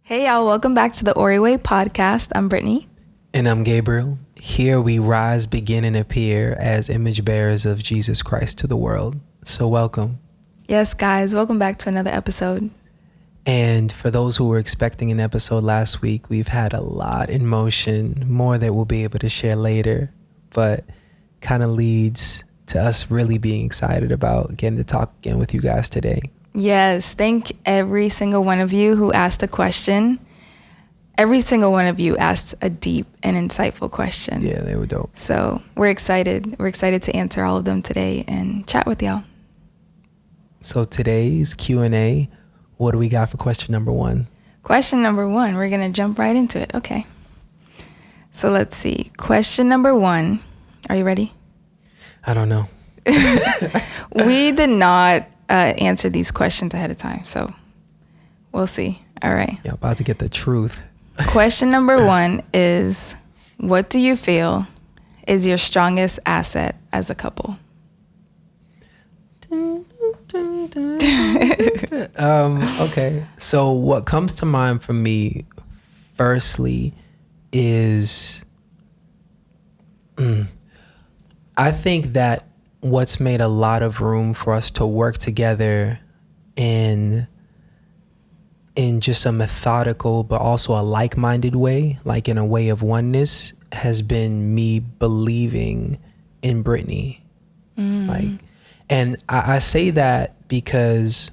Hey y'all, welcome back to the Oriway podcast. I'm Brittany. And I'm Gabriel. Here we rise, begin, and appear as image bearers of Jesus Christ to the world. So welcome. Yes, guys, welcome back to another episode. And for those who were expecting an episode last week, we've had a lot in motion, more that we'll be able to share later, but kind of leads to us really being excited about getting to talk again with you guys today. Yes, thank every single one of you who asked a question. Every single one of you asked a deep and insightful question. Yeah, they were dope. So we're excited. We're excited to answer all of them today and chat with y'all. So today's Q&A, what do we got for question number one? Question number one, we're going to jump right into it. Okay. So let's see. Question number one. Are you ready? I don't know. We did not answer these questions ahead of time, so we'll see. All right. Yeah, about to get the truth. Question number one is, what do you feel is your strongest asset as a couple? Okay. So what comes to mind for me, firstly, is I think that what's made a lot of room for us to work together in just a methodical but also a like-minded way, like in a way of oneness, has been me believing in Brittany. And I say that because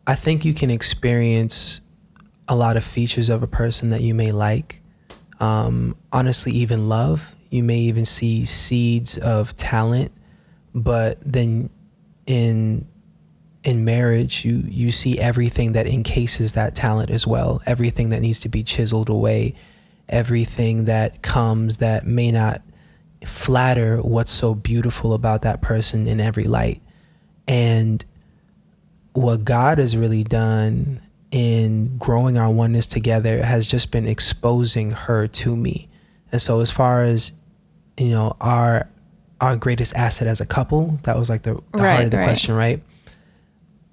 I think you can experience a lot of features of a person that you may like, honestly, even love. You may even see seeds of talent, but then in marriage, you see everything that encases that talent as well, everything that needs to be chiseled away, everything that comes that may not flatter what's so beautiful about that person in every light. And what God has really done in growing our oneness together has just been exposing her to me. And so as far as, you know, our greatest asset as a couple, that was like the heart of the question, right?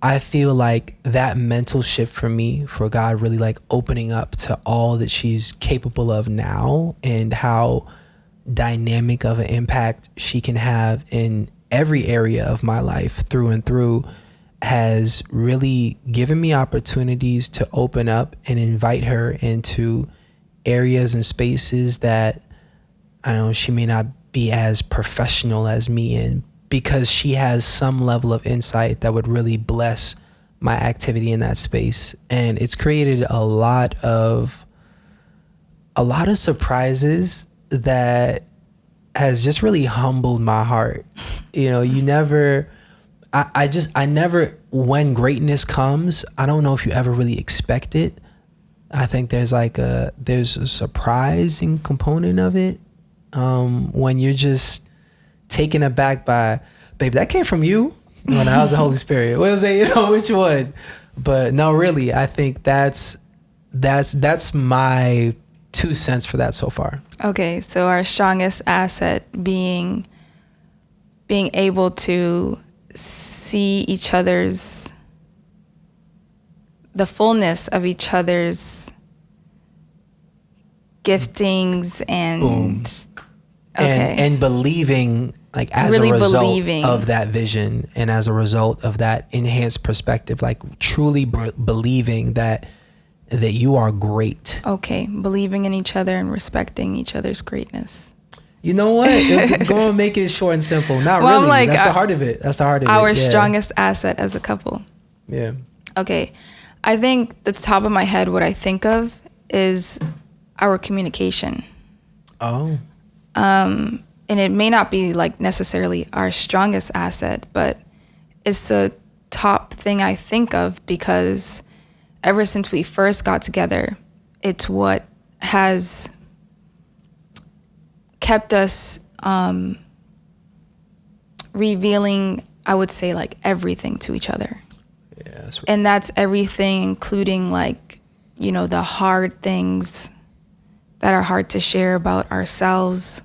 I feel like that mental shift for me, for God really like opening up to all that she's capable of now and how dynamic of an impact she can have in every area of my life through and through, has really given me opportunities to open up and invite her into areas and spaces that I know she may not be as professional as me in, because she has some level of insight that would really bless my activity in that space. And it's created a lot of surprises that has just really humbled my heart. You know, I never, when greatness comes, I don't know if you ever really expect it. I think there's a surprising component of it. When you're just taken aback by, babe, that came from you? When I was the Holy Spirit. What was it? You know, which one? But no, really, I think that's my 2 cents for that so far. Okay, so our strongest asset being able to see each other's, the fullness of each other's giftings and Boom. Okay. And believing, like, as really a result believing of that vision and as a result of that enhanced perspective, like truly believing that you are great. Okay, believing in each other and respecting each other's greatness. You know what? Go and make it short and simple. Not Well, really. like, That's the heart of it. That's the heart of it. Our Yeah. strongest asset as a couple. Yeah. Okay, I think the top of my head, what I think of is our communication. Oh. And it may not be like necessarily our strongest asset, but it's the top thing I think of, because ever since we first got together, it's what has kept us revealing, I would say, like everything to each other. Yeah. And that's everything, including like, you know, the hard things that are hard to share about ourselves.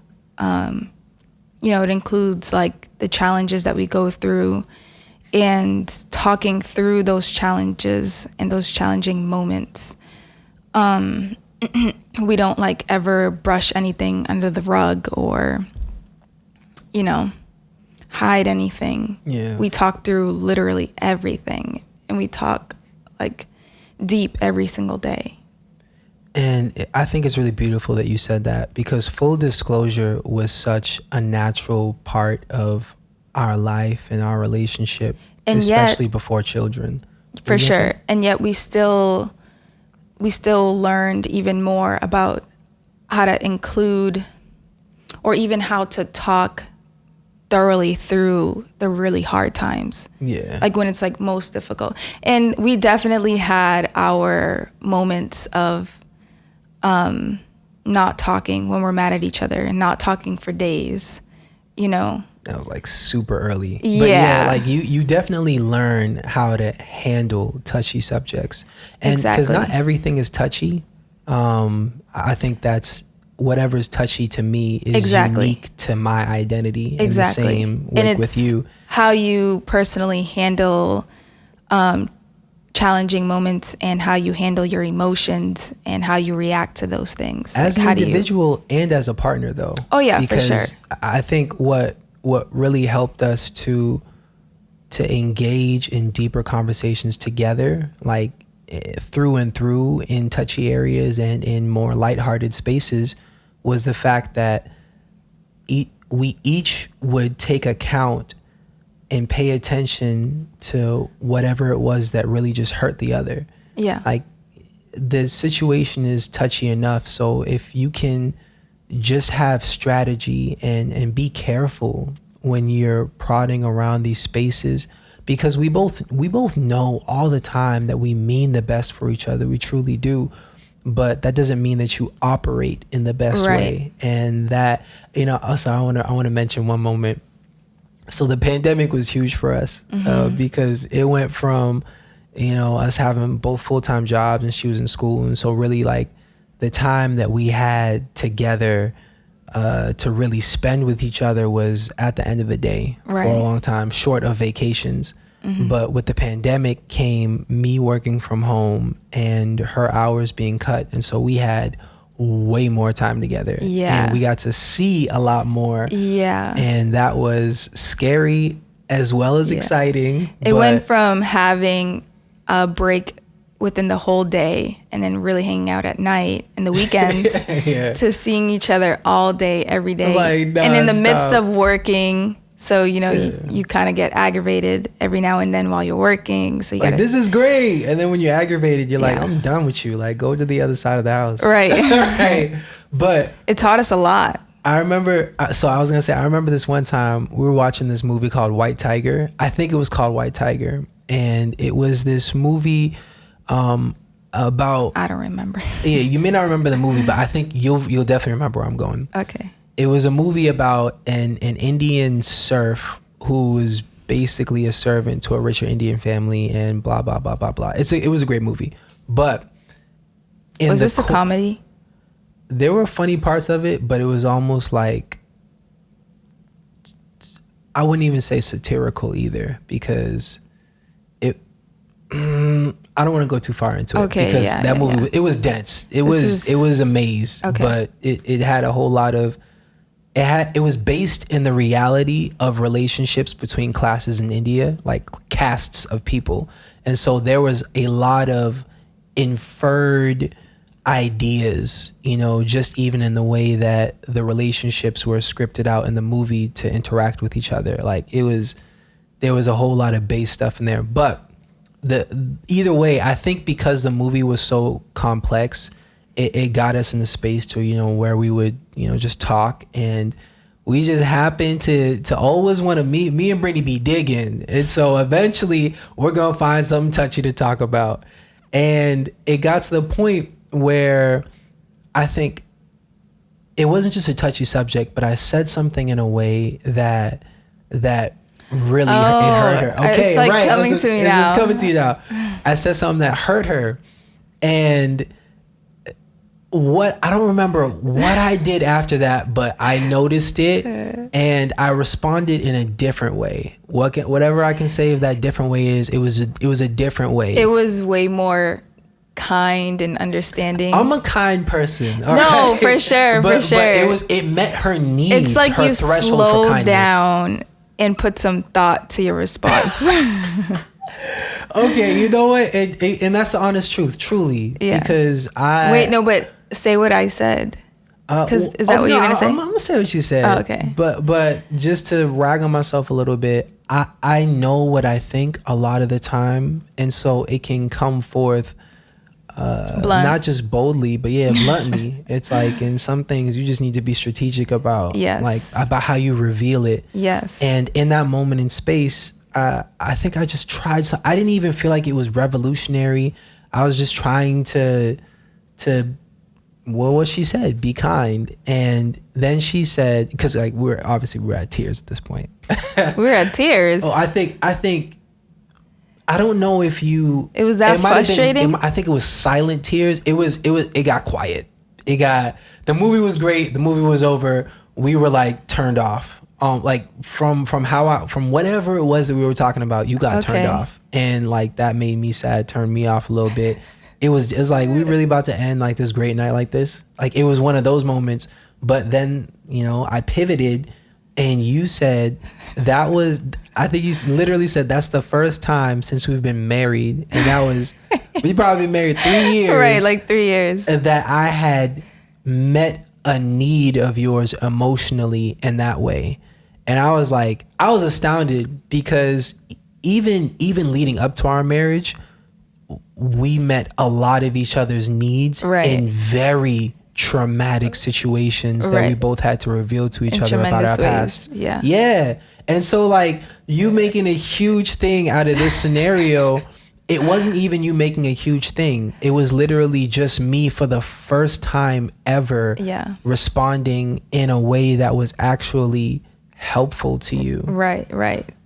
You know, it includes like the challenges that we go through and talking through those challenges and those challenging moments We don't like ever brush anything under the rug or, you know, hide anything. Yeah. We talk through literally everything, and we talk like deep every single day. And I think it's really beautiful that you said that, because full disclosure was such a natural part of our life and our relationship, And especially yet, before children. for sure. And yet we still learned even more about how to include, or even how to talk thoroughly through the really hard times. Yeah. Like when it's like most difficult. And we definitely had our moments of not talking when we're mad at each other, and not talking for days, you know. That was like super early. Yeah. But yeah, like you definitely learn how to handle touchy subjects. And because not everything is touchy. I think that's whatever's touchy to me is unique to my identity. Exactly. And the same with you. How you personally handle challenging moments, and how you handle your emotions, and how you react to those things. As an individual and as a partner, though. Oh yeah, because for sure. I think what really helped us to engage in deeper conversations together, like through and through in touchy areas and in more lighthearted spaces, was the fact that we each would take account and pay attention to whatever it was that really just hurt the other. Yeah. Like, the situation is touchy enough, so if you can just have strategy and be careful when you're prodding around these spaces, because we both know all the time that we mean the best for each other. We truly do. But that doesn't mean that you operate in the best way. And that, you know, also I want to mention one moment. So the pandemic was huge for us, because it went from, you know, us having both full-time jobs, and she was in school. And so really, like, the time that we had together to really spend with each other was at the end of the day for a long time, short of vacations. But with the pandemic came me working from home and her hours being cut. And so we had way more time together. Yeah. And we got to see a lot more. Yeah. And that was scary as well as exciting. It went from having a break within the whole day, and then really hanging out at night and the weekends, to seeing each other all day, every day. Like, and in the midst of working. So, you know, you kind of get aggravated every now and then while you're working. So you like, gotta, this is great. And then when you're aggravated, you're like, I'm done with you. Like, go to the other side of the house. Right. Right. But it taught us a lot. I remember, so I was going to say, I remember this one time we were watching this movie called White Tiger. I think it was called White Tiger. And it was this movie about... I don't remember. Yeah, you may not remember the movie, but I think you'll definitely remember where I'm going. Okay. It was a movie about an Indian serf who was basically a servant to a richer Indian family, and blah, blah, blah, blah, blah. It was a great movie. But... Was this a comedy? There were funny parts of it, but it was almost like... I wouldn't even say satirical either, because it... I don't want to go too far into it, because that movie, it was dense. It was a maze, but it had a whole lot of... It was based in the reality of relationships between classes in India, like castes of people. And so there was a lot of inferred ideas, you know, just even in the way that the relationships were scripted out in the movie to interact with each other. Like, there was a whole lot of base stuff in there. But either way, I think because the movie was so complex, it got us in the space to, you know, where we would, you know, just talk, and we just happened to always want to meet. Me and Brittany be digging, and so eventually we're gonna find something touchy to talk about. And it got to the point where I think it wasn't just a touchy subject, but I said something in a way that really it hurt her. Okay, it's like right. Coming to me now. It's just coming to you now. I said something that hurt her, and I don't remember what I did after that, but I noticed it and I responded in a different way. Whatever I can say of that different way is, it was a different way. It was way more kind and understanding. I'm a kind person. No, right? for sure, but for sure. It met her needs. It's like her you threshold for slow kindness. down and put some thought to your response. Okay, you know what? And that's the honest truth, truly. Yeah. Because I Wait, no, but say what I said. Because is that what you're gonna say? I'm gonna say what you said. Oh, okay. But just to rag on myself a little bit, I know what I think a lot of the time, and so it can come forth. Blunt. Not just boldly, but bluntly. It's like in some things you just need to be strategic about, Yes. like about how you reveal it. Yes. And in that moment in space, I think I just tried. So I didn't even feel like it was revolutionary. I was just trying to, well, what she said, be kind. And then she said, because like we're at tears at this point. We're at tears. Oh, I think. I don't know if you. It was that it might have frustrating? I think it was silent tears. It got quiet. The movie was great. The movie was over. We were like turned off. Like from whatever it was that we were talking about, you got turned off, and like that made me sad, turned me off a little bit. It was like, we really about to end like this great night like this. Like it was one of those moments. But then I pivoted, and you said that was. I think you literally said that's the first time since we've been married, and that was we probably been married 3 years, right? Like 3 years. That I had met a need of yours emotionally in that way. And I was astounded, because even leading up to our marriage, we met a lot of each other's needs in very traumatic situations that we both had to reveal to each other about our past. Yeah. And so like you making a huge thing out of this scenario, it wasn't even you making a huge thing. It was literally just me for the first time ever responding in a way that was actually helpful to you. Right.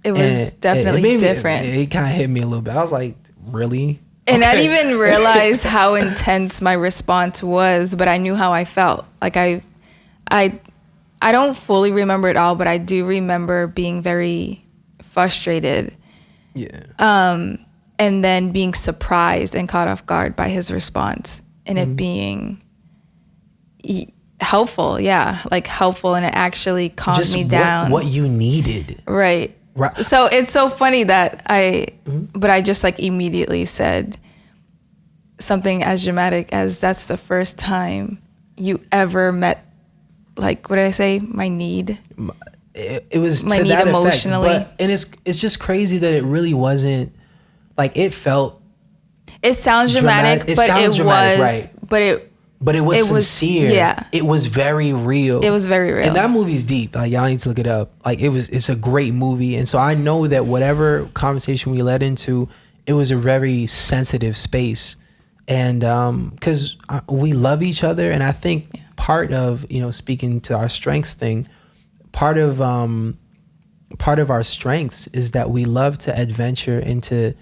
It was definitely different. It kind of hit me a little bit. I was like, really? And I didn't even realize how intense my response was, but I knew how I felt. Like I don't fully remember it all, but I do remember being very frustrated. Yeah. And then being surprised and caught off guard by his response, and it being helpful. Yeah, like helpful, and it actually calmed just me down. What you needed. Right. So it's so funny that but I just like immediately said something as dramatic as, that's the first time you ever met, like, what did I say? My need. It was my to need that emotionally. Effect, and it's just crazy that it really wasn't, like, it felt. It sounds dramatic, but it was, right. But it was sincere. Yeah. It was very real. It was very real. And that movie's deep. Like, y'all need to look it up. Like, it's a great movie. And so I know that whatever conversation we led into, it was a very sensitive space. And because we love each other. And I think part of, speaking to our strengths thing, part of our strengths is that we love to adventure into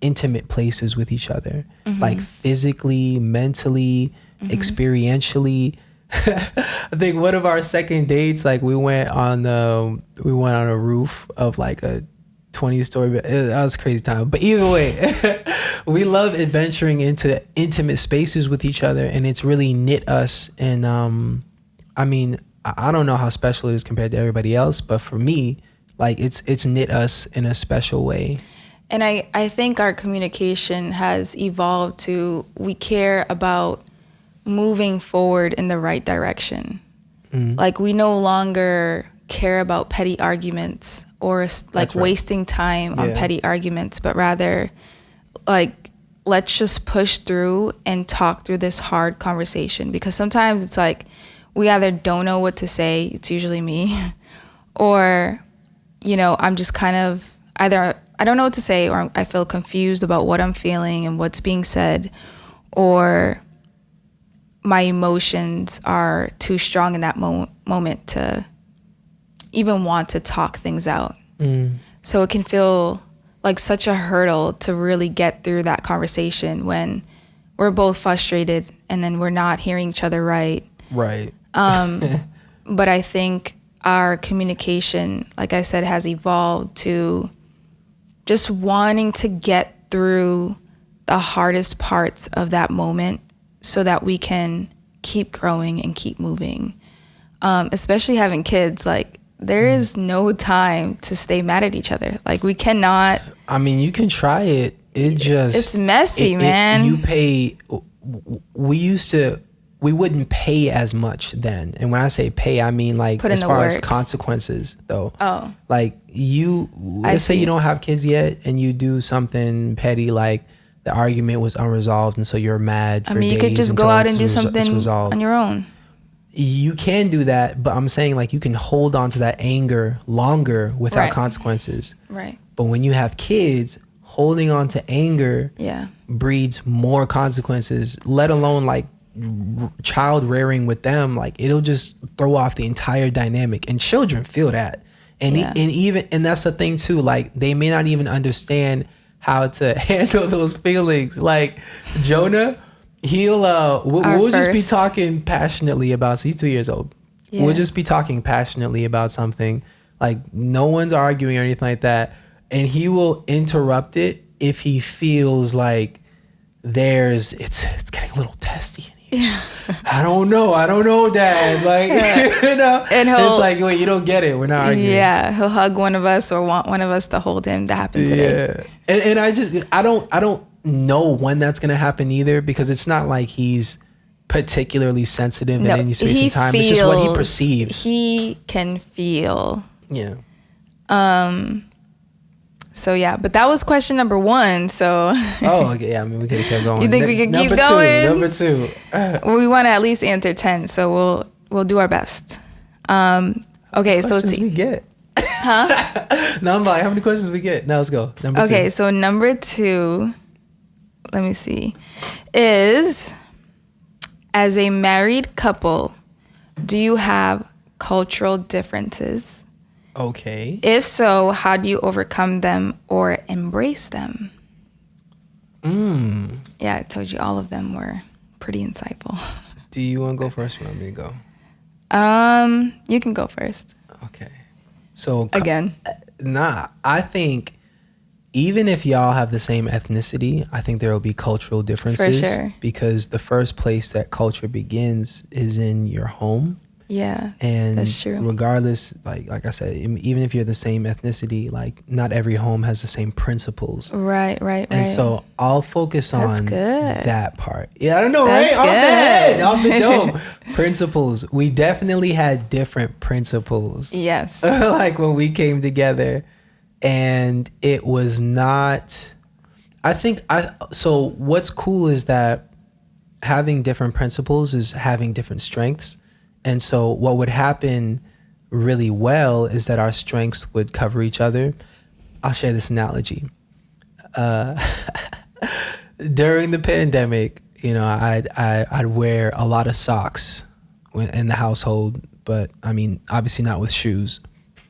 intimate places with each other, like physically, mentally, experientially. I think one of our second dates, like we went on a roof of like a 20-story. That was a crazy time. But either way, we love adventuring into intimate spaces with each other, and it's really knit us. And I mean, I don't know how special it is compared to everybody else, but for me, like it's knit us in a special way. And I think our communication has evolved to, we care about moving forward in the right direction. Like, we no longer care about petty arguments or like wasting time on petty arguments, but rather like, let's just push through and talk through this hard conversation. Because sometimes it's like, we either don't know what to say, it's usually me, or, I'm just kind of either I don't know what to say, or I feel confused about what I'm feeling and what's being said, or my emotions are too strong in that moment to even want to talk things out. So it can feel like such a hurdle to really get through that conversation when we're both frustrated and then we're not hearing each other right. Right. But I think our communication, like I said, has evolved to just wanting to get through the hardest parts of that moment so that we can keep growing and keep moving. Especially having kids, like there is no time to stay mad at each other. Like we cannot. I mean, you can try it. It's messy, man. We wouldn't pay as much then. And when I say pay, I mean like as far as consequences though. Oh. Like let's say you don't have kids yet and you do something petty, like the argument was unresolved and so you're mad for days. I mean, you could just go out and do something on your own. You can do that, but I'm saying like you can hold on to that anger longer without consequences. Right. But when you have kids, holding on to anger breeds more consequences, let alone like child rearing with them. Like it'll just throw off the entire dynamic, and children feel that. And that's the thing too, like they may not even understand how to handle those feelings. Like Jonah, we'll just be talking passionately about, so he's 2 years old. We'll just be talking passionately about something, like no one's arguing or anything like that, and he will interrupt it if he feels like it's getting a little testy in here. I don't know, Dad. Like, and it's like, wait, you don't get it. We're not arguing. Yeah, he'll hug one of us or want one of us to hold him. That happened today. Yeah, and I don't know when that's gonna happen either, because it's not like he's particularly sensitive in any space and time. It's just what he perceives. He can feel. Yeah. So yeah, but that was question number 1. So. Oh, okay. Yeah, I mean, we could have kept going. You think we could keep going? Number two. We want to at least answer 10, so we'll do our best. Okay, so let's see. We get. Huh? No, I'm like, how many questions we get? Now let's go. Number 2. Okay, so number 2. Let me see. Is, as a married couple, do you have cultural differences? Okay. If so, how do you overcome them or embrace them? Yeah, I told you all of them were pretty insightful. Do you want to go first or want me to go? You can go first. Okay. So again. I think even if y'all have the same ethnicity, I think there will be cultural differences. For sure. Because the first place that culture begins is in your home. Yeah, and that's true. Regardless, like I said, even if you're the same ethnicity, like not every home has the same principles. Right. And so I'll focus on that part. Yeah, I don't know, that's right? Good. Off the dome. Principles. We definitely had different principles. Yes. Like when we came together, and it was not. So what's cool is that having different principles is having different strengths. And so what would happen really well is that our strengths would cover each other. I'll share this analogy. During the pandemic, I'd wear a lot of socks in the household, but I mean, obviously not with shoes.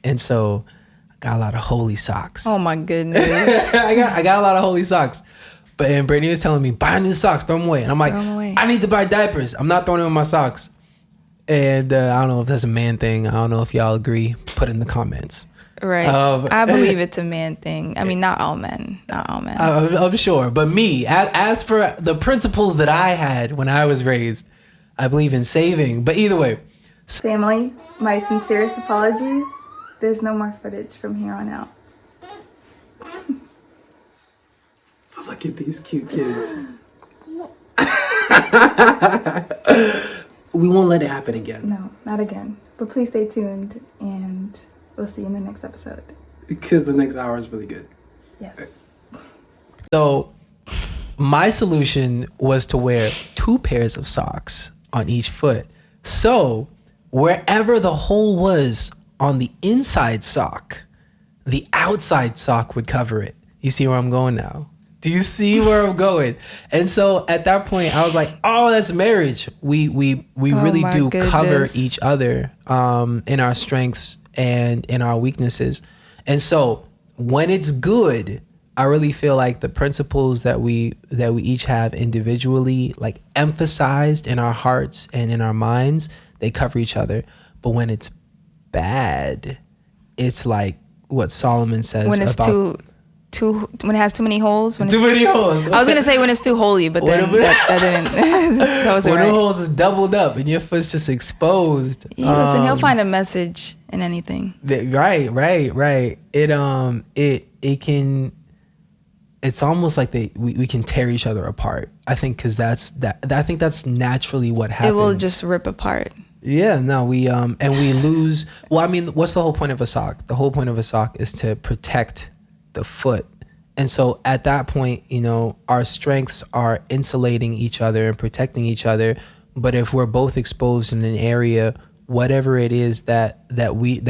And so I got a lot of holy socks. Oh my goodness. I got a lot of holy socks. And Brittany was telling me, buy new socks, throw them away. And I'm like, I need to buy diapers. I'm not throwing away my socks. And I don't know if that's a man thing. I don't know if y'all agree. Put in the comments. Right. I believe it's a man thing. I mean, not all men. I'm sure. But me, as for the principles that I had when I was raised, I believe in saving. But either way. Family, my sincerest apologies. There's no more footage from here on out. Look at these cute kids. We won't let it happen again. No, not again. But please stay tuned, and we'll see you in the next episode. Because the next hour is really good. Yes. So my solution was to wear 2 pairs of socks on each foot. So wherever the hole was on the inside sock, the outside sock would cover it. You see where I'm going now? Do you see where I'm going? And so at that point, I was like, oh, that's marriage. We really do cover each other in our strengths and in our weaknesses. And so when it's good, I really feel like the principles that we each have individually, like emphasized in our hearts and in our minds, they cover each other. But when it's bad, it's like what Solomon says when it's about... when it has too many holes. Too many holes. I was gonna say when it's too holy, but then that didn't. That wasn't when right. the holes is doubled up and your foot's just exposed. Listen, he'll find a message in anything. Right. It can. It's almost like we can tear each other apart. I think because I think that's naturally what happens. It will just rip apart. Yeah, no, we and we lose. Well, I mean, what's the whole point of a sock? The whole point of a sock is to protect the foot. And so at that point, our strengths are insulating each other and protecting each other. But if we're both exposed in an area, whatever it is that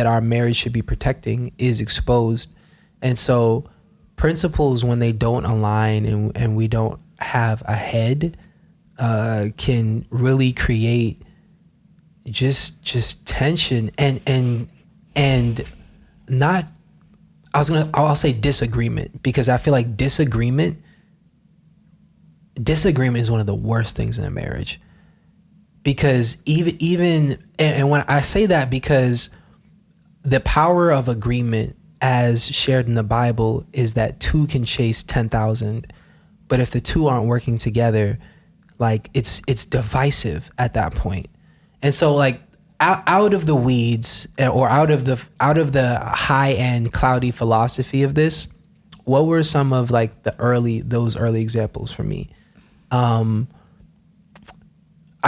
our marriage should be protecting is exposed. And so principles, when they don't align and we don't have a head, can really create just tension and not, I'll say disagreement, because I feel like disagreement is one of the worst things in a marriage. Because even when I say that, because the power of agreement as shared in the Bible is that 2 can chase 10,000, but if the 2 aren't working together, like it's divisive at that point. And so like out of the weeds, or out of the high end cloudy philosophy of this, what were some of like those early examples for me? I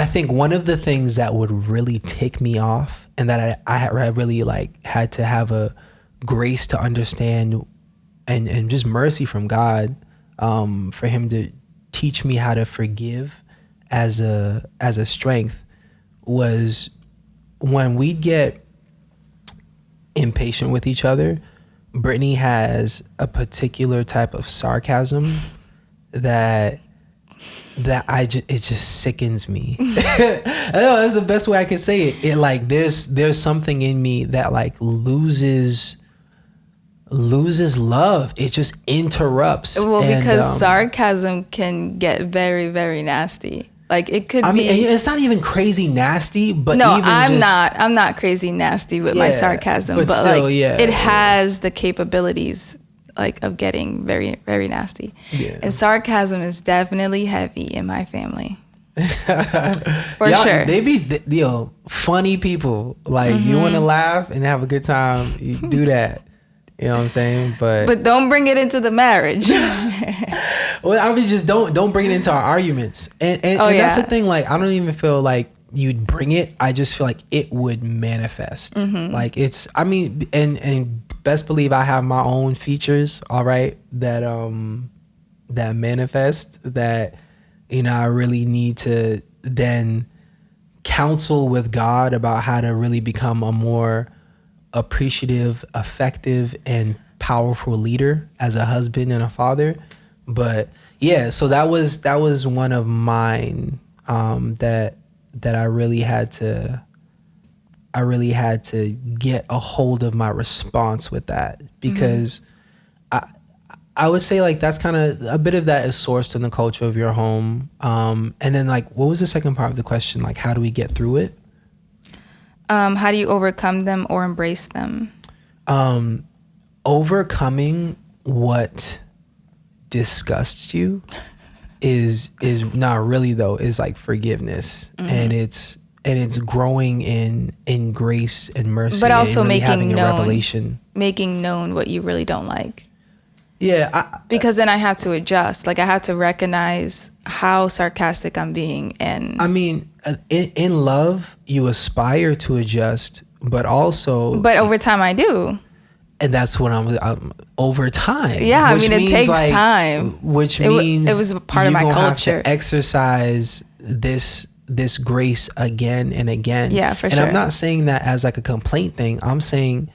think one of the things that would really tick me off, and that I really like had to have a grace to understand, and just mercy from God, for him to teach me how to forgive as a strength, was when we get impatient with each other. Brittany has a particular type of sarcasm that it just sickens me. I know that's the best way I can say it. It like there's something in me that like loses love. It just interrupts. Well, because sarcasm can get very, very nasty. Like it could be. I mean, it's not even crazy nasty, but no, even I'm not crazy nasty with my sarcasm, but still, like it has the capabilities like of getting very, very nasty. Yeah. And sarcasm is definitely heavy in my family. For sure. They be funny people. Like you want to laugh and have a good time, you do that. You know what I'm saying? But don't bring it into the marriage. Well, I mean, just don't bring it into our arguments. And that's the thing. Like, I don't even feel like you'd bring it. I just feel like it would manifest. Like and best believe I have my own features. All right, that manifest, that I really need to then counsel with God about how to really become a more appreciative, effective, and powerful leader as a husband and a father. But yeah, so that was one of mine, that I really had to get a hold of my response with that, because I would say like that's kind of a bit of that is sourced in the culture of your home. And then like, what was the second part of the question? Like, how do we get through it? How do you overcome them or embrace them? Overcoming what disgusts you is not really though, is like forgiveness, and it's growing in grace and mercy, but also really making known what you really don't like. Yeah, because then I have to adjust. Like I have to recognize how sarcastic I'm being, and I mean, in love, you aspire to adjust, but over time I do. And that's what I'm over time. Yeah, I mean, it takes like, time. Which means it was part of my culture. Have to exercise this grace again and again. Yeah, for sure. And I'm not saying that as like a complaint thing. I'm saying,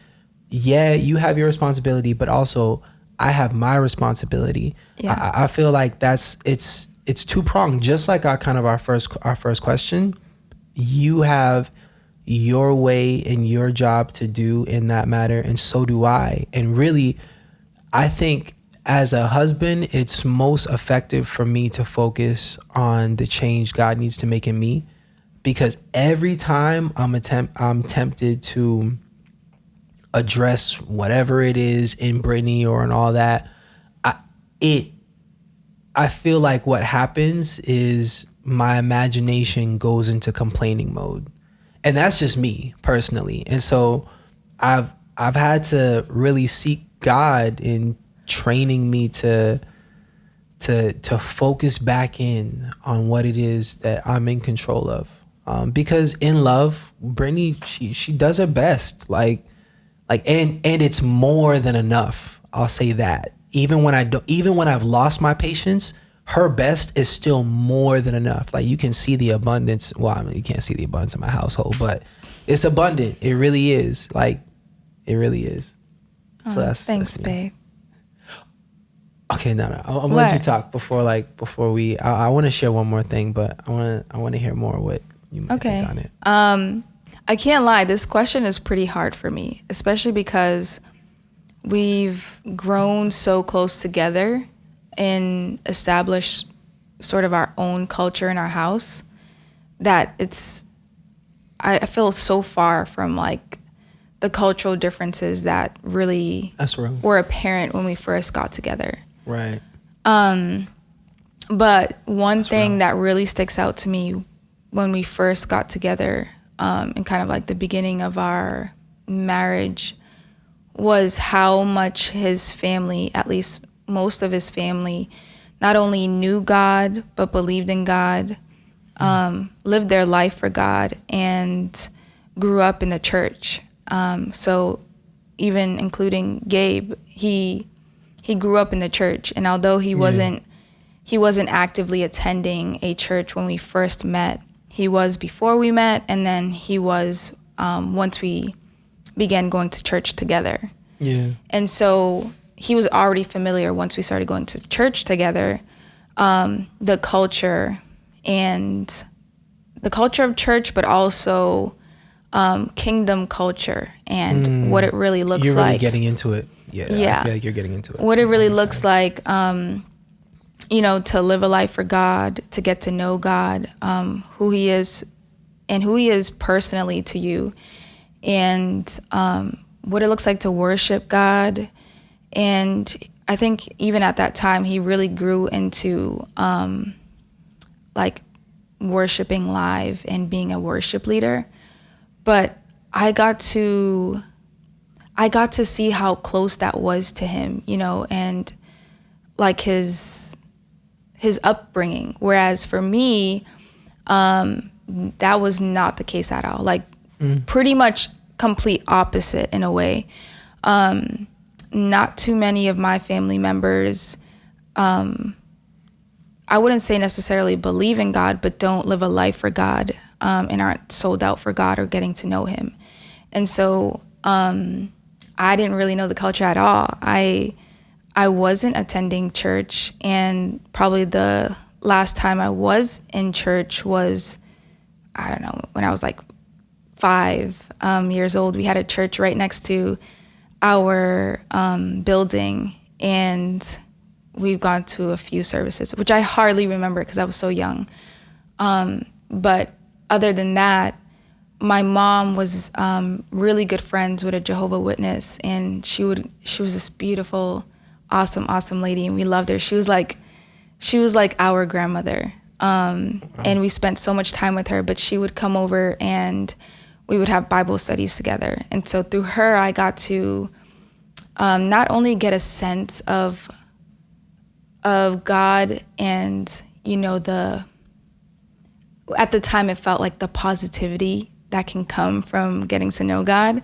yeah, you have your responsibility, but also I have my responsibility. Yeah. I feel like it's two-pronged. Just like our first question, you have your way and your job to do in that matter, and so do I. And really, I think as a husband, it's most effective for me to focus on the change God needs to make in me, because every time I'm tempted to address whatever it is in Brittany or in all that, I feel like what happens is my imagination goes into complaining mode. And that's just me personally. And so I've had to really seek God in training me to focus back in on what it is that I'm in control of. Because in love, Brittany, she does her best. And it's more than enough. I'll say that. Even when I've lost my patience, her best is still more than enough. Like, you can see the abundance. Well, I mean, you can't see the abundance in my household, but it's abundant. It really is. Like, it really is. So thanks, babe. Okay, no. I'm gonna let you talk before we. I want to share one more thing, but I want to hear more what you might think on it. I can't lie. This question is pretty hard for me, especially because we've grown so close together and established sort of our own culture in our house that I feel so far from like the cultural differences that really were apparent when we first got together. Right. But one thing that really sticks out to me when we first got together, and kind of like the beginning of our marriage, was how much his family, at least most of his family, not only knew God, but believed in God, lived their life for God, and grew up in the church. So even including Gabe, he grew up in the church. And although he wasn't actively attending a church when we first met, he was before we met, and then he was once we began going to church together. Yeah. And so he was already familiar once we started going to church together, the culture of church, but also kingdom culture and what it really looks like. You're really getting into it. Yeah. I feel like you're getting into it. What it really looks like, to live a life for God, to get to know God, who he is and who he is personally to you, and what it looks like to worship God. And I think even at that time, he really grew into like worshiping live and being a worship leader. But I got to see how close that was to him, and like his upbringing. Whereas for me, that was not the case at all. Like pretty much complete opposite in a way. Not too many of my family members, I wouldn't say necessarily believe in God, but don't live a life for God, and aren't sold out for God or getting to know him. And so I didn't really know the culture at all. I wasn't attending church, and probably the last time I was in church was, I don't know, when I was like 5 years old. We had a church right next to our building, and we've gone to a few services, which I hardly remember because I was so young. But other than that, my mom was really good friends with a Jehovah's Witness, and she was this beautiful, awesome lady, and we loved her. She was like our grandmother, and we spent so much time with her. But she would come over and we would have Bible studies together. And so through her, I got to not only get a sense of God and, at the time it felt like the positivity that can come from getting to know God.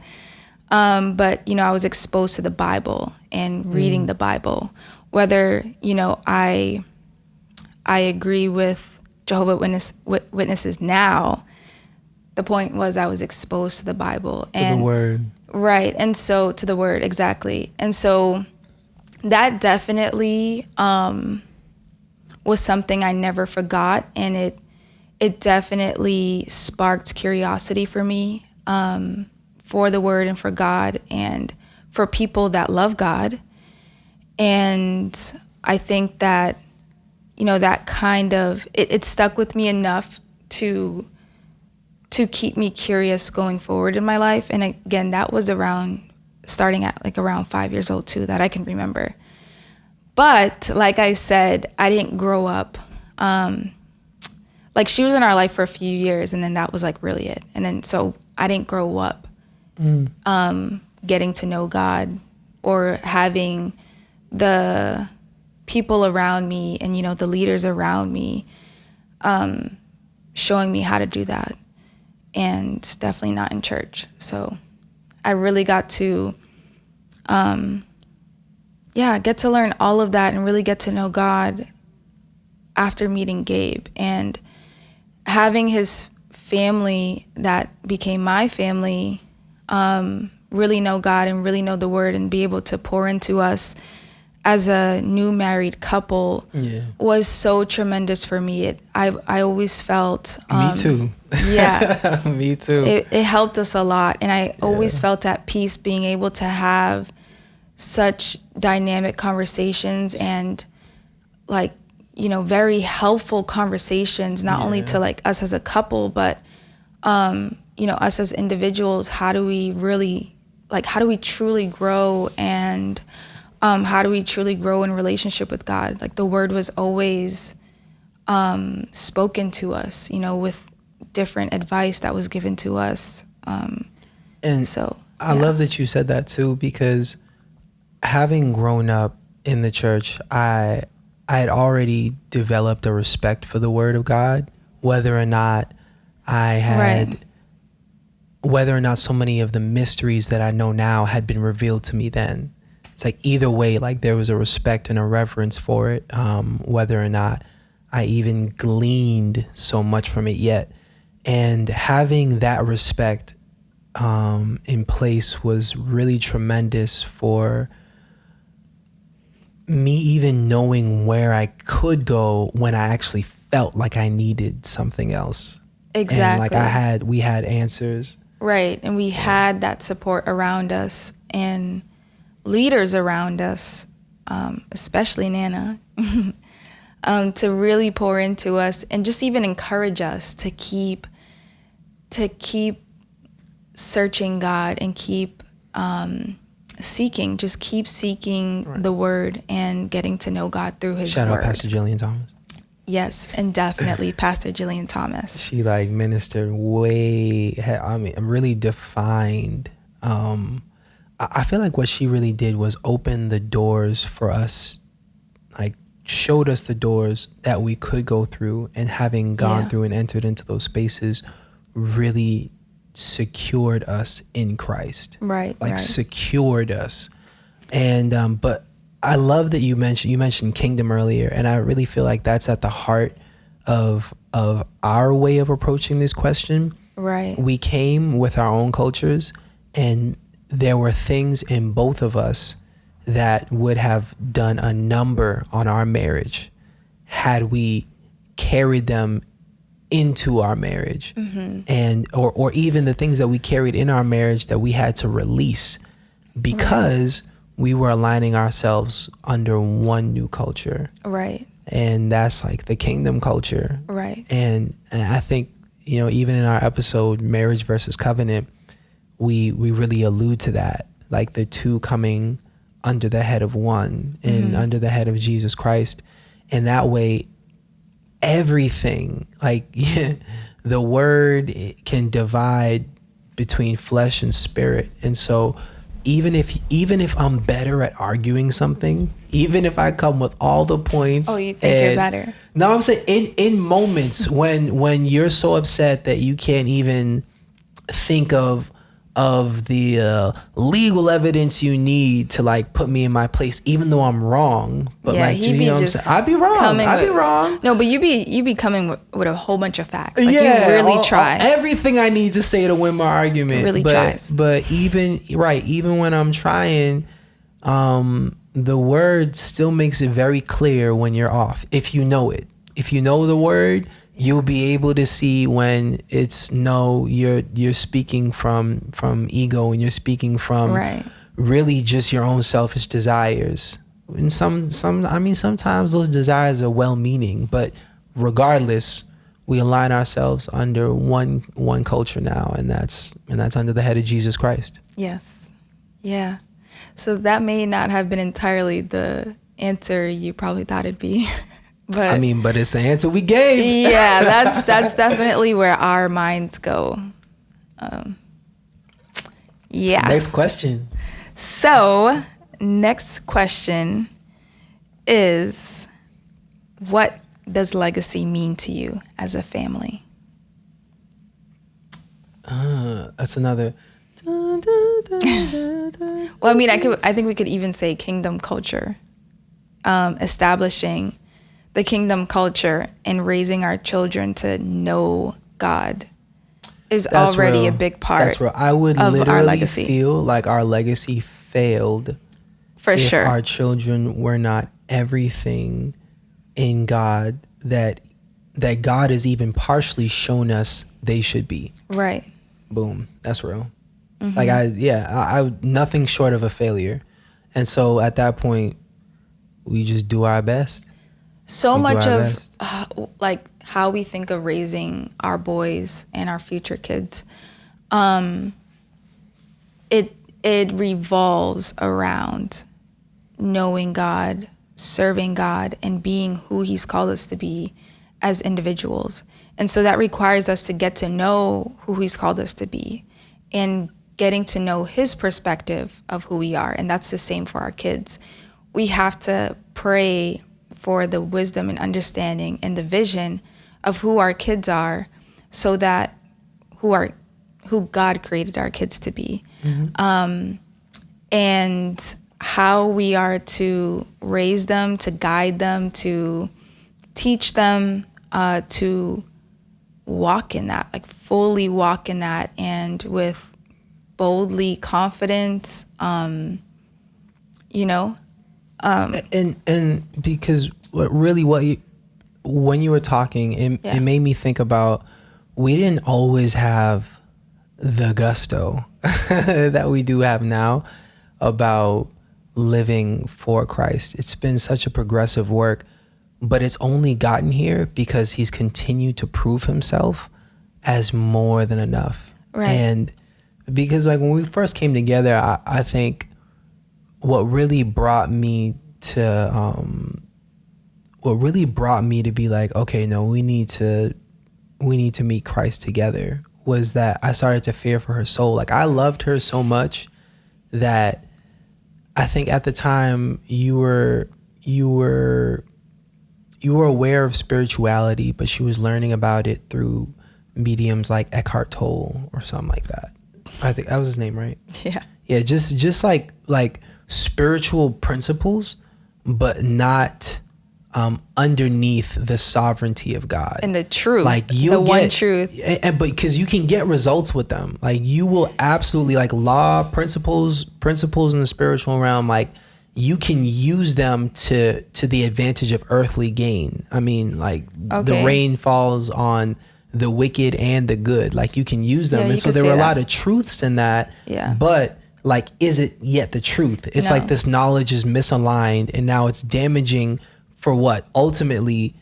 But, I was exposed to the Bible and reading the Bible, whether, I agree with Jehovah's Witnesses now. The point was I was exposed to the Bible. To the Word. Right. And so to the Word, exactly. And so that definitely was something I never forgot. And it definitely sparked curiosity for me, for the Word and for God and for people that love God. And I think that, that kind of, it stuck with me enough to keep me curious going forward in my life. And again, that was starting at like around 5 years old too, that I can remember. But like I said, I didn't grow up. Like she was in our life for a few years, and then that was like really it. And then so I didn't grow up getting to know God or having the people around me and, you know, the leaders around me showing me how to do that. And definitely not in church. So I really got to, get to learn all of that and really get to know God after meeting Gabe. And having his family that became my family really know God and really know the word and be able to pour into us as a new married couple was so tremendous for me. I always felt... me too. Yeah. Me too. It helped us a lot. And I always felt at peace being able to have such dynamic conversations and like, you know, very helpful conversations, not only to like us as a couple, but, you know, us as individuals. How do we truly grow, and how do we truly grow in relationship with God? Like the word was always spoken to us, you know, with different advice that was given to us. And so I love that you said that too, because having grown up in the church, I had already developed a respect for the word of God, whether or not so many of the mysteries that I know now had been revealed to me then. It's like either way, like there was a respect and a reverence for it, whether or not I even gleaned so much from it yet. And having that respect in place was really tremendous for me, even knowing where I could go when I actually felt like I needed something else. Exactly. And like we had answers. Right. And we had that support around us and leaders around us, especially Nana, to really pour into us and just even encourage us to keep searching God and keep seeking the word and getting to know God through his word. Shout out Pastor Jillian Thomas. Yes, and definitely Pastor Jillian Thomas. She like ministered really defined. I feel like what she really did was open the doors for us, like showed us the doors that we could go through, and having gone through and entered into those spaces really secured us in Christ. Secured us. And but I love that you mentioned kingdom earlier, and I really feel like that's at the heart of our way of approaching this question. Right. We came with our own cultures, and there were things in both of us that would have done a number on our marriage had we carried them into our marriage. And or even the things that we carried in our marriage that we had to release because we were aligning ourselves under one new culture. Right. And that's like the kingdom culture. Right. And I think, you know, even in our episode, Marriage versus Covenant, we really allude to that, like the two coming under the head of one and under the head of Jesus Christ. And that way, everything, like the word can divide between flesh and spirit. And so even if I'm better at arguing something, even if I come with all the points. Oh, you think you're better? No, I'm saying in moments when you're so upset that you can't even think of the legal evidence you need to like put me in my place, even though I'm wrong. But like, you know what I'm saying? I'd be wrong. No, but you be coming with a whole bunch of facts. Like you really try. Everything I need to say to win my argument. Really tries. But even when I'm trying, the word still makes it very clear when you're off. If you know it, if you know the word, you'll be able to see when it's you're speaking from ego, and you're speaking from really just your own selfish desires. And sometimes those desires are well-meaning, but regardless, we align ourselves under one culture now, and that's under the head of Jesus Christ. Yes. Yeah. So that may not have been entirely the answer you probably thought it'd be. But I mean, but it's the answer we gave. Yeah, that's definitely where our minds go. Yeah. Next question. So, next question is, what does legacy mean to you as a family? That's another. Well, I mean, I think we could even say kingdom culture. Establishing the kingdom culture and raising our children to know God is already a big part. That's real. I would of literally our legacy. feel like our legacy failed For if sure. our children were not everything in God that God has even partially shown us they should be. Right. Boom. That's real. Like I nothing short of a failure. And so at that point, we just do our best. So much of like how we think of raising our boys and our future kids, it revolves around knowing God, serving God, and being who He's called us to be as individuals. And so that requires us to get to know who He's called us to be and getting to know His perspective of who we are. And that's the same for our kids. We have to pray for the wisdom and understanding and the vision of who our kids are, so that who God created our kids to be. And how we are to raise them, to guide them, to teach them, to walk in that, like fully walk in that, and with boldly confidence, and because when you were talking, it made me think about, we didn't always have the gusto that we do have now about living for Christ. It's been such a progressive work, but it's only gotten here because He's continued to prove Himself as more than enough. Right. And because like when we first came together, I think what really brought me to be like, okay, no, we need to meet Christ together, was that I started to fear for her soul. Like, I loved her so much that I think at the time you were aware of spirituality, but she was learning about it through mediums like Eckhart Tolle or something like that. I think that was his name, right? Yeah. Yeah, just like spiritual principles, but not underneath the sovereignty of God And the truth, like one truth. But because you can get results with them, like you will absolutely, like law principles in the spiritual realm, like you can use them to the advantage of earthly gain. I mean, like the rain falls on the wicked and the good, like you can use them. And so there were a lot of truths in that. Yeah. But like, is it yet the truth? It's like this knowledge is misaligned, and now it's damaging for what? Ultimately,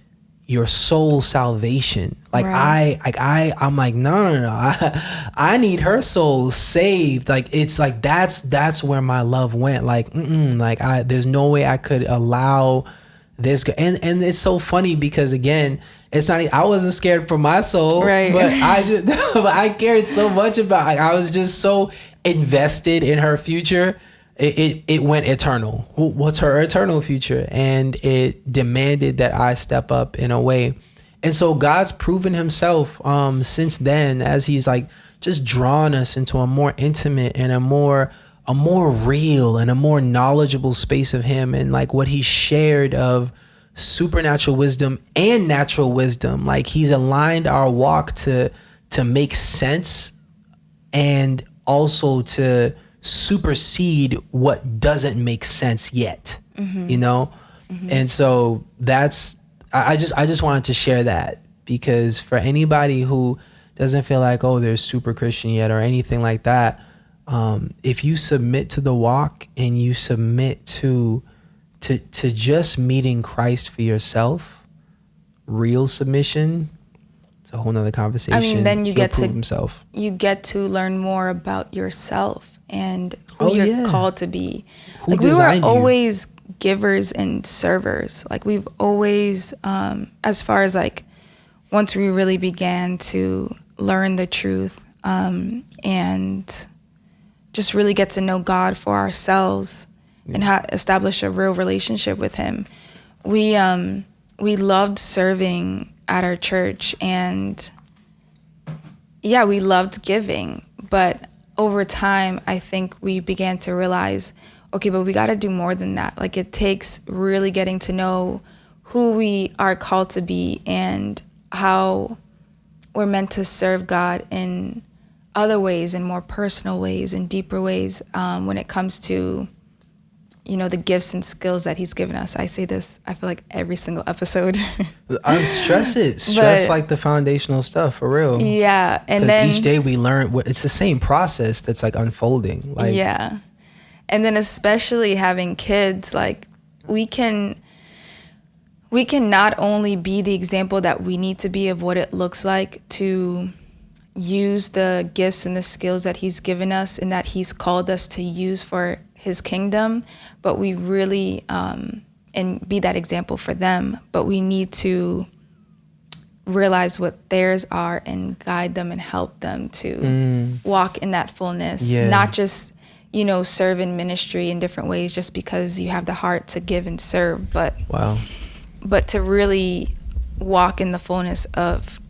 your soul salvation. Like right. I'm like, no. I need her soul saved. Like, it's like, that's where my love went. Like, there's no way I could allow this. And it's so funny because again, it's not, I wasn't scared for my soul, right? But I cared so much about, like, I was just so invested in her future. It went eternal. What's her eternal future? And it demanded that I step up in a way. And so God's proven Himself since then, as He's like just drawn us into a more intimate and a more real and a more knowledgeable space of Him, and like what He shared of supernatural wisdom and natural wisdom. Like He's aligned our walk to make sense, and also to supersede what doesn't make sense yet, and so that's, I just wanted to share that, because for anybody who doesn't feel like, oh, they're super Christian yet or anything like that, if you submit to the walk and you submit to just meeting Christ for yourself, real submission, it's a whole nother conversation. I mean, then you get to learn more about yourself and who you're called to be. Who like we were always givers and servers. Like we've always, as far as like once we really began to learn the truth and just really get to know God for ourselves and establish a real relationship with him, we loved serving at our church, and yeah, we loved giving. But over time, I think we began to realize, okay, but we got to do more than that. Like it takes really getting to know who we are called to be and how we're meant to serve God in other ways, in more personal ways, in deeper ways, when it comes to, you know, the gifts and skills that he's given us. I say this, I feel like every single episode. Stress like the foundational stuff, for real. Yeah. And then each day we learn, it's the same process that's like unfolding. Like, yeah. And then especially having kids, like we can not only be the example that we need to be of what it looks like to use the gifts and the skills that he's given us and that he's called us to use for his kingdom, but we really, and be that example for them, but we need to realize what theirs are and guide them and help them to walk in that fullness, not just, you know, serve in ministry in different ways just because you have the heart to give and serve, but to really walk in the fullness of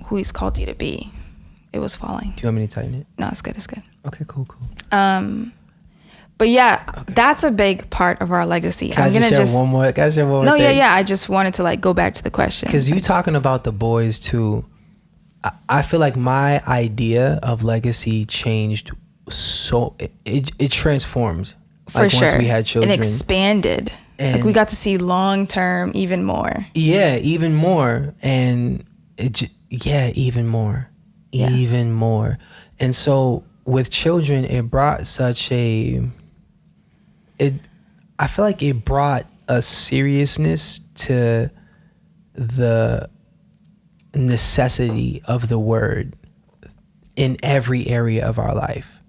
who he's called you to be. It was falling. Do you want me to tighten it? No, it's good. It's good. Okay, cool. But yeah, that's a big part of our legacy. Can I share one more No, thing? yeah. I just wanted to like go back to the question. Because you talking about the boys too, I feel like my idea of legacy changed, so it transformed. For like sure. Once we had children. And expanded. And like we got to see long term even more. Yeah, even more. And even more. Yeah. Even more. And so with children, it brought I feel like it brought a seriousness to the necessity of the word in every area of our life.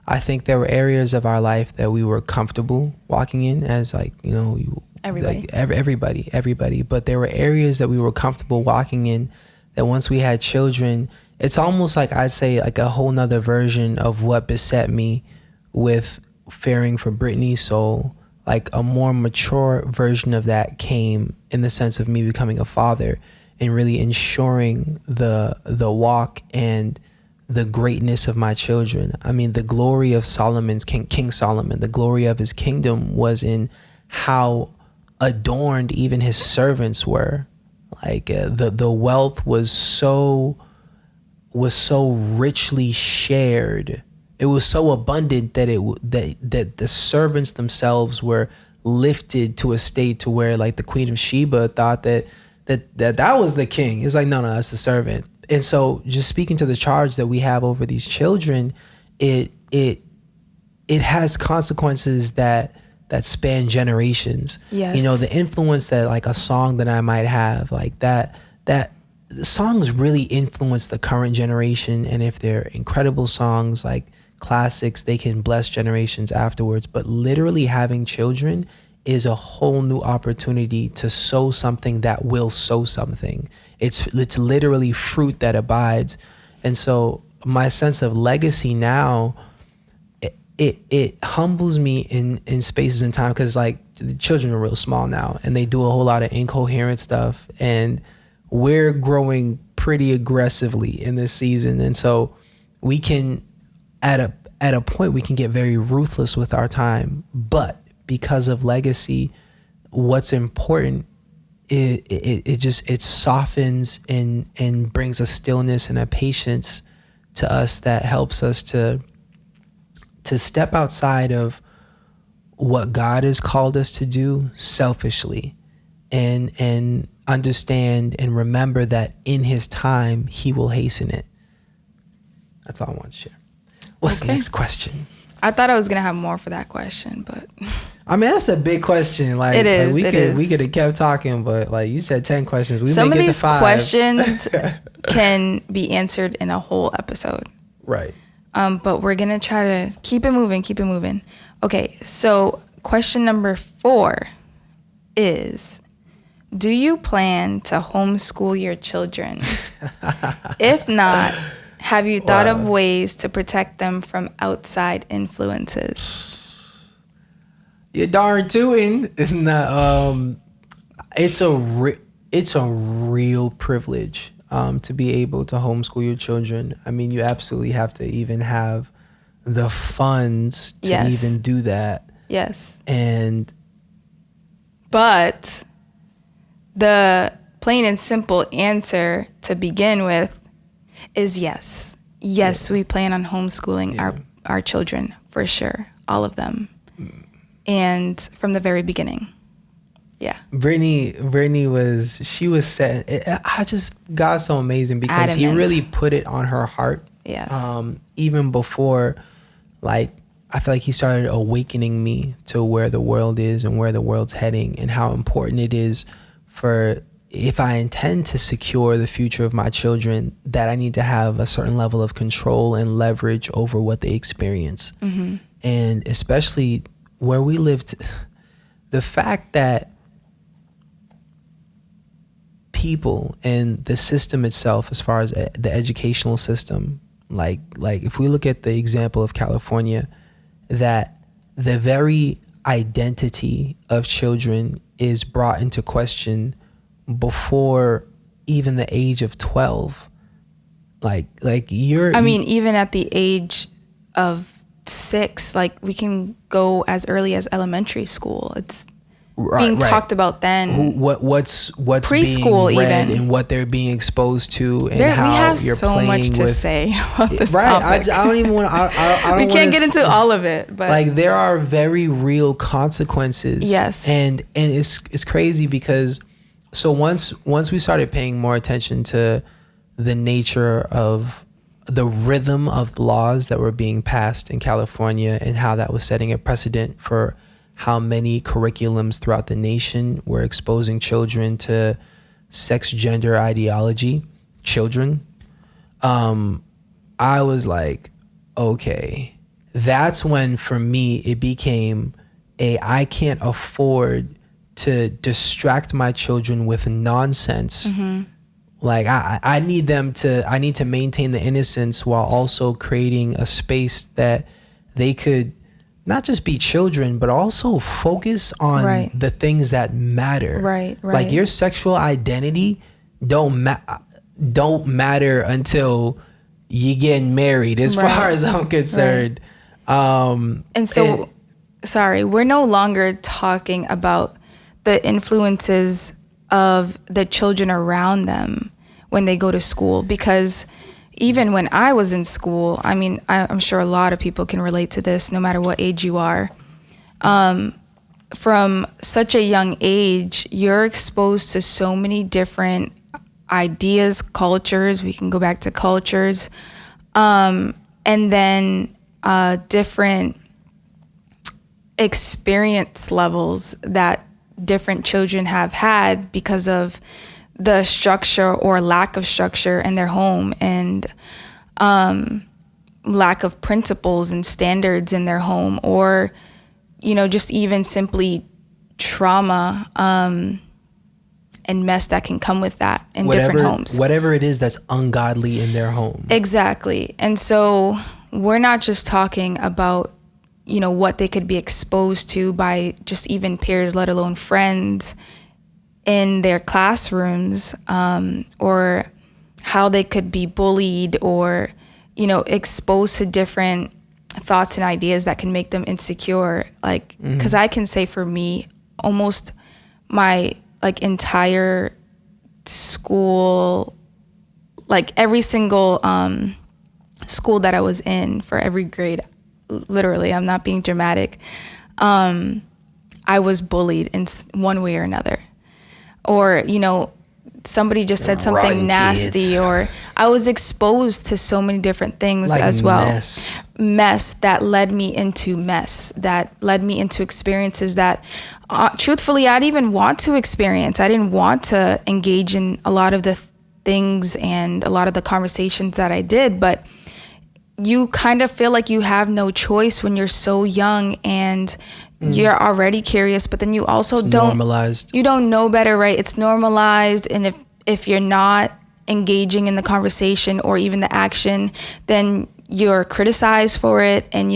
I think there were areas of our life that we were comfortable walking in as like, you know, everybody. Like everybody. But there were areas that we were comfortable walking in that once we had children, it's almost like I'd say like a whole nother version of what beset me with fearing for Brittany's soul. Like a more mature version of that came in the sense of me becoming a father and really ensuring the walk and the greatness of my children. I mean, the glory of King Solomon, the glory of his kingdom was in how adorned even his servants were. Like the wealth was so richly shared. It was so abundant that that the servants themselves were lifted to a state to where like the Queen of Sheba thought that was the king. It's like, no, that's the servant. And so just speaking to the charge that we have over these children, it has consequences that span generations. Yes. You know, the influence that like a song that I might have, like that songs really influence the current generation. And if they're incredible songs, like classics, they can bless generations afterwards. But literally having children is a whole new opportunity to sow something that will sow something. It's literally fruit that abides. And so my sense of legacy now, it humbles me in spaces and time, because like the children are real small now and they do a whole lot of incoherent stuff, and we're growing pretty aggressively in this season. And so we can at a point we can get very ruthless with our time, but because of legacy, what's important, it softens and brings a stillness and a patience to us that helps us to step outside of what God has called us to do selfishly, and understand and remember that in his time he will hasten it. That's all I want to share. What's the next question? I thought I was gonna have more for that question, but I mean, that's a big question. Like, it is. We could have kept talking, but like you said, 10 questions. We Some make of it these to 5. questions can be answered in a whole episode. Right. But we're gonna try to keep it moving. Okay. So, question number 4 is, do you plan to homeschool your children? If not, have you thought of ways to protect them from outside influences? You're darn tootin'. It's a real privilege to be able to homeschool your children. I mean, you absolutely have to even have the funds to even do that. Yes. But the plain and simple answer to begin with is yes. Yes, we plan on homeschooling our children, for sure. All of them. And from the very beginning. Yeah. Brittany she was set. God's so amazing because he really put it on her heart. Yes. Even before, like, I feel like he started awakening me to where the world is and where the world's heading and how important it is for, if I intend to secure the future of my children, that I need to have a certain level of control and leverage over what they experience. Mm-hmm. And especially where we lived, the fact that people and the system itself, as far as the educational system, like if we look at the example of California, that the very identity of children is brought into question before even the age of 12. Even at the age of 6, like, we can go as early as elementary school. It's being talked about then. What's preschool being read even, and what they're being exposed to, and how we have you're so playing much to with, say about this right. topic. I don't even want. I don't. We can't get into all of it, but like, there are very real consequences. Yes, and it's crazy because so once we started paying more attention to the nature of the rhythm of the laws that were being passed in California and how that was setting a precedent for how many curriculums throughout the nation were exposing children to sex gender ideology, I was like, okay, that's when for me it became I can't afford to distract my children with nonsense. Mm-hmm. Like, I need to maintain the innocence while also creating a space that they could not just be children, but also focus on the things that matter. Right. Like, your sexual identity don't matter until you getting married, as far as I'm concerned. And so, sorry, we're no longer talking about the influences of the children around them when they go to school, because even when I was in school, I mean, I'm sure a lot of people can relate to this, no matter what age you are. From such a young age, you're exposed to so many different ideas, cultures. We can go back to cultures. And then different experience levels that different children have had because of the structure or lack of structure in their home, and lack of principles and standards in their home, or, just even simply trauma and mess that can come with that in different homes. Whatever it is that's ungodly in their home. Exactly. And so we're not just talking about, what they could be exposed to by just even peers, let alone friends in their classrooms, or how they could be bullied or, exposed to different thoughts and ideas that can make them insecure. Like, because I can say for me, almost my entire school, every single school that I was in for every grade, literally, I'm not being dramatic, I was bullied in one way or another. Or, somebody just said something nasty, or I was exposed to so many different things as well. Mess that led me into mess, that led me into experiences that, truthfully, I didn't even want to experience. I didn't want to engage in a lot of the things and a lot of the conversations that I did, but you kind of feel like you have no choice when you're so young and you're already curious, but then you also It's don't normalized. You don't know better, right? It's normalized, and if you're not engaging in the conversation or even the action, then you're criticized for it. And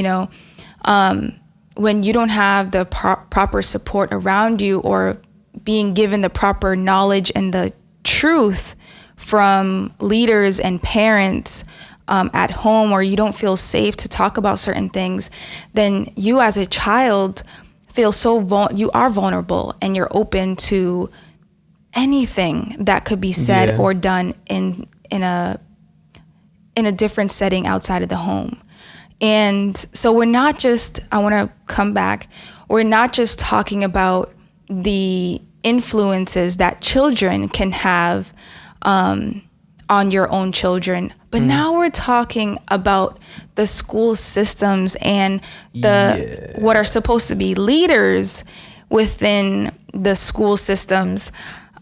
when you don't have the proper support around you, or being given the proper knowledge and the truth from leaders and parents at home, or you don't feel safe to talk about certain things, then you as a child feel you are vulnerable, and you're open to anything that could be said or done in a different setting outside of the home. And so I want to come back, we're not just talking about the influences that children can have on your own children, but now we're talking about the school systems and what are supposed to be leaders within the school systems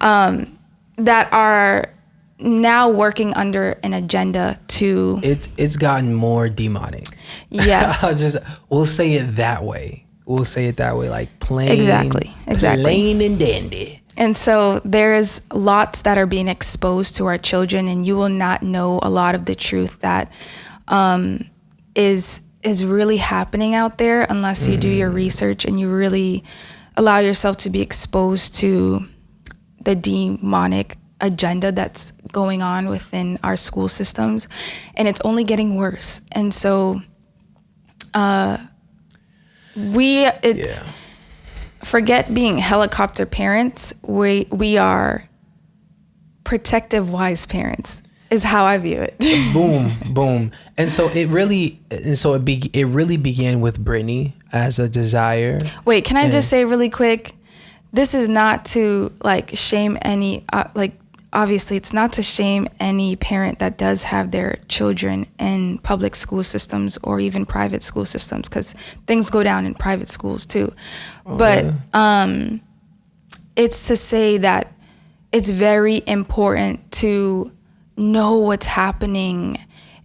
that are now working under an agenda to... It's gotten more demonic. Yes. We'll say it that way. Like plain. Exactly. Plain and dandy. And so there's lots that are being exposed to our children, and you will not know a lot of the truth that is really happening out there unless you do your research and you really allow yourself to be exposed to the demonic agenda that's going on within our school systems. And it's only getting worse. And so forget being helicopter parents. We are protective, wise parents is how I view it. Boom. And so it really began with Brittany as a desire. Wait, can I just say really quick? This is not to shame any, obviously it's not to shame any parent that does have their children in public school systems or even private school systems, because things go down in private schools too. But it's to say that it's very important to know what's happening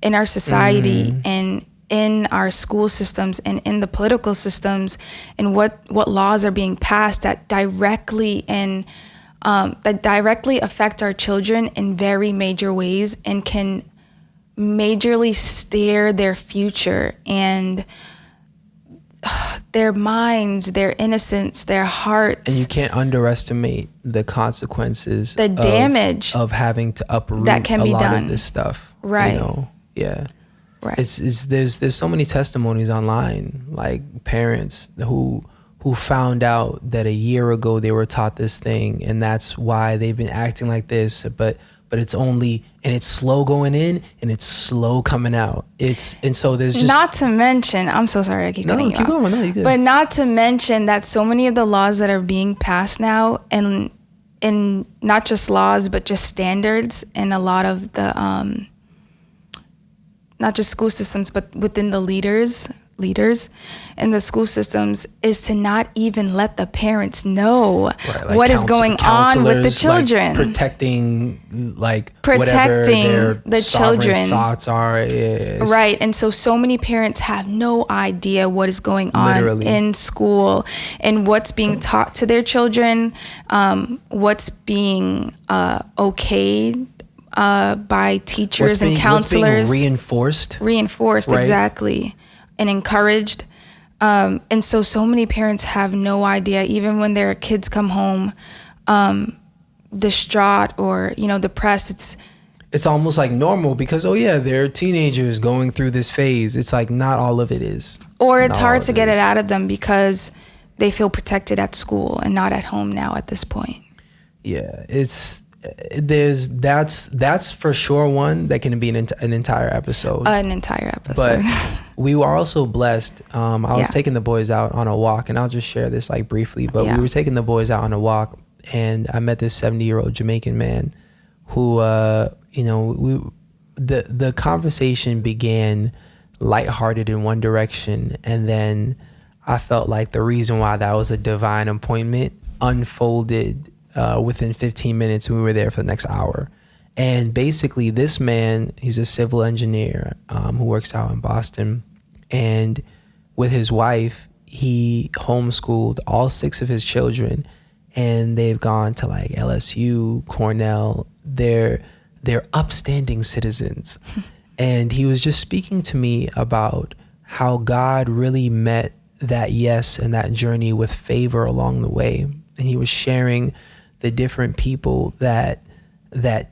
in our society and in our school systems and in the political systems, and what laws are being passed that directly affect our children in very major ways and can majorly steer their future and their minds, their innocence, their hearts. And you can't underestimate the consequences, the damage of having to uproot that can a be lot done. of this stuff. Right. Yeah. Right. There's so many testimonies online, like parents who found out that a year ago they were taught this thing, and that's why they've been acting like this. But it's slow going in and it's slow coming out. So there's just, not to mention, I'm so sorry I keep cutting you off. Going. No, you're good. But not to mention that so many of the laws that are being passed now, and in not just laws but just standards, and a lot of the not just school systems but within the leaders in the school systems, is to not even let the parents know what is going on with the children. Protecting whatever their the children thoughts are. Right. And so many parents have no idea what is going on in school and what's being taught to their children, what's being okayed by teachers and counselors. What's being reinforced. Right? Exactly. And encouraged. And so many parents have no idea, even when their kids come home distraught or, depressed. It's almost like normal because, they're teenagers going through this phase. It's like not all of it is. Or it's hard to get it out of them because they feel protected at school and not at home now at this point. Yeah, that's for sure one that can be an entire episode. But we were also blessed. I was taking the boys out on a walk, and I'll just share this briefly. But we were taking the boys out on a walk, and I met this 70-year-old Jamaican man who, the conversation began lighthearted in one direction, and then I felt like the reason why that was a divine appointment unfolded within 15 minutes. We were there for the next hour. And basically this man, he's a civil engineer who works out in Boston. And with his wife, he homeschooled all 6 of his children, and they've gone to like LSU, Cornell. They're upstanding citizens. And he was just speaking to me about how God really met that yes and that journey with favor along the way. And he was sharing the different people that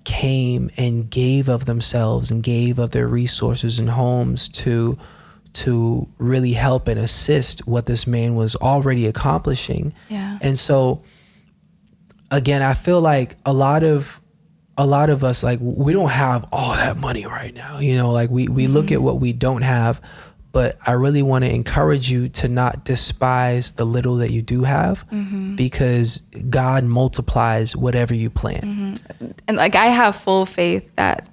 came and gave of themselves and gave of their resources and homes to really help and assist what this man was already accomplishing. Yeah. And so again, I feel like a lot of us, like, we don't have all that money right now, you know, like we look at what we don't have. But I really want to encourage you to not despise the little that you do have, because God multiplies whatever you plan. And like, I have full faith that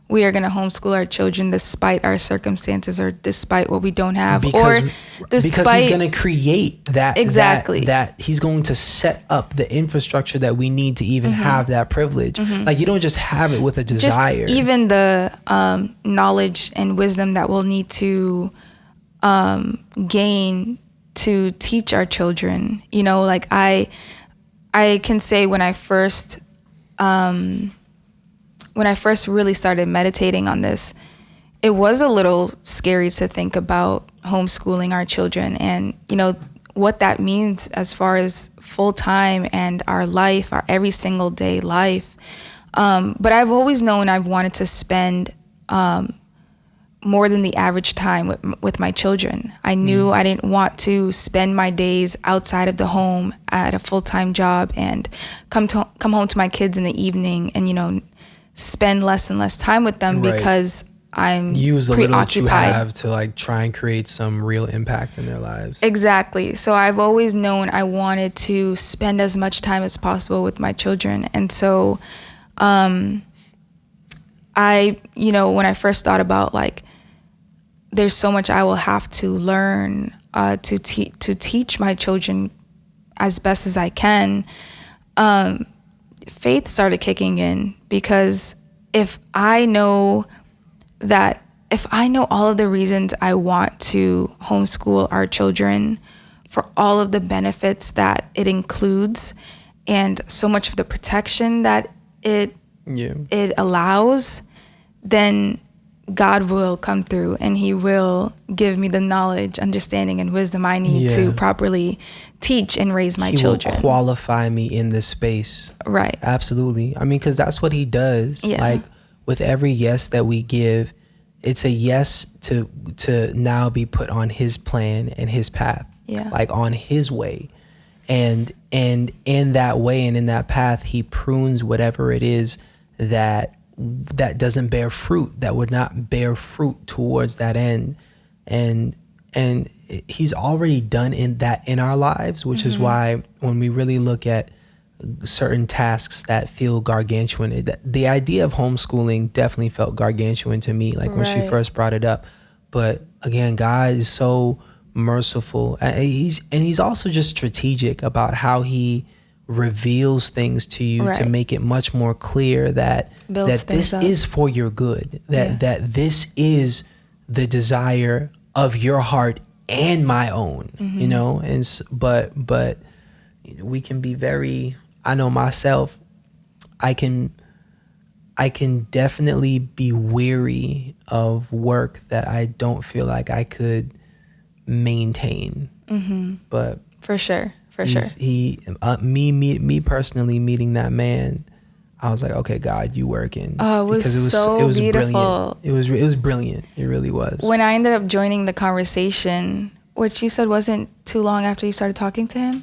we are going to homeschool our children despite our circumstances, or despite what we don't have, because he's despite, going to create that. Exactly. That he's going to set up the infrastructure that we need to even have that privilege. Like, you don't just have it with a desire. Just even the knowledge and wisdom that we'll need to gain to teach our children. You know, like I can say when I first really started meditating on this, it was a little scary to think about homeschooling our children, and you know what that means as far as full time and our life, our every single day life. But I've always known I've wanted to spend more than the average time with my children. I knew I didn't want to spend my days outside of the home at a full-time job and come home to my kids in the evening and, you know, spend less and less time with them, because I'm use the little that you preoccupied. have to like try and create some real impact in their lives. Exactly. So I've always known I wanted to spend as much time as possible with my children. And so I, you know, when I first thought about like, there's so much I will have to learn to teach my children as best as I can, faith started kicking in, because if I know all of the reasons I want to homeschool our children, for all of the benefits that it includes and so much of the protection that it allows, then God will come through and he will give me the knowledge, understanding, and wisdom I need to properly teach and raise my children. He will qualify me in this space. Right. Absolutely. I mean, because that's what he does. Yeah. Like, with every yes that we give, it's a yes to now be put on his plan and his path. Yeah. Like, on his way. And in that way and in that path, he prunes whatever it is that doesn't bear fruit, that would not bear fruit towards that end. And he's already done in our lives, which is why when we really look at certain tasks that feel gargantuan, the idea of homeschooling definitely felt gargantuan to me, like when she first brought it up. But again, God is so merciful, and he's also just strategic about how he reveals things to you to make it much more clear that this is for your good, that this is the desire of your heart and my own, you know. And but we can be very, I know myself, I can definitely be weary of work that I don't feel like I could maintain. But For sure. Me personally meeting that man, I was like, okay, God, you working. Oh, it was so beautiful. Brilliant. It was brilliant. It really was. When I ended up joining the conversation, which you said wasn't too long after you started talking to him?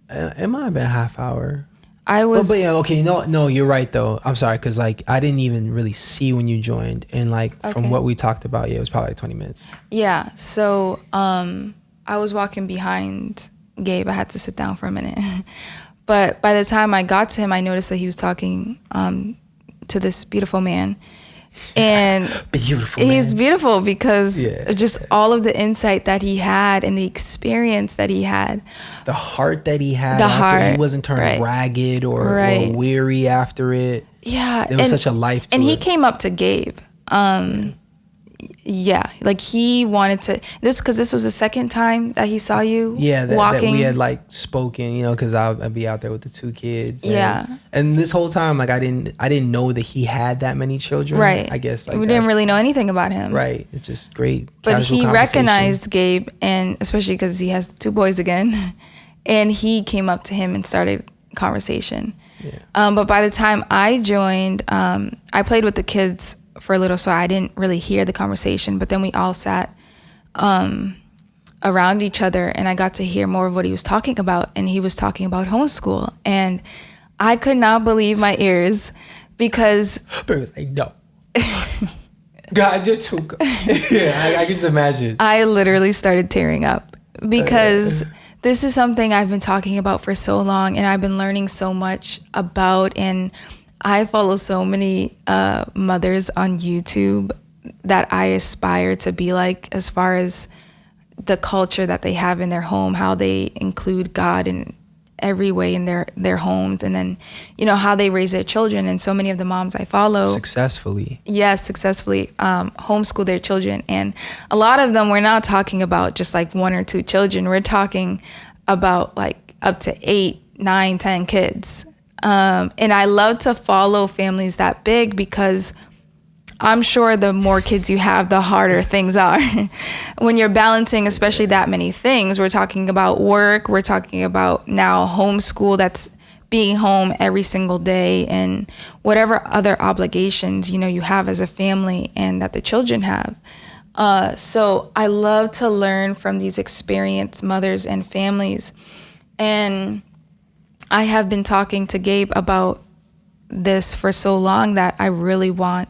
It might have been a half hour. I was. But yeah, okay, no, you're right though. I'm sorry, because like I didn't even really see when you joined, and like from what we talked about, it was probably like 20 minutes. Yeah. So I was walking behind Gabe. I had to sit down for a minute. But by the time I got to him, I noticed that he was talking to this beautiful man. And he's beautiful because of just all of the insight that he had and the experience that he had. The heart that he had. He wasn't turned ragged or weary after it. Yeah. There was such a life to it. And he came up to Gabe. Yeah, like he wanted to because this was the second time that he saw you. Yeah, walking. that we had like spoken, you know, because I'd be out there with the 2 kids. Yeah, and this whole time, like I didn't know that he had that many children. Right. I guess like we didn't really know anything about him. Right. It's just great. But he recognized Gabe, and especially because he has 2 boys again, and he came up to him and started conversation. Yeah. But by the time I joined, I played with the kids for a little, so I didn't really hear the conversation. But then we all sat around each other, and I got to hear more of what he was talking about. And he was talking about homeschool, and I could not believe my ears because But it was like, no. God, you're too good. Yeah, I can just imagine. I literally started tearing up because this is something I've been talking about for so long, and I've been learning so much about, and I follow so many mothers on YouTube that I aspire to be like, as far as the culture that they have in their home, how they include God in every way in their homes, and then, you know, how they raise their children. And so many of the moms I follow successfully homeschool their children. And a lot of them, we're not talking about just like 1 or 2 children. We're talking about like up to 8, 9, 10 kids. And I love to follow families that big because I'm sure the more kids you have, the harder things are. When you're balancing, especially that many things, we're talking about work, we're talking about now homeschool, that's being home every single day, and whatever other obligations, you know, you have as a family and that the children have. So I love to learn from these experienced mothers and families. And I have been talking to Gabe about this for so long that I really want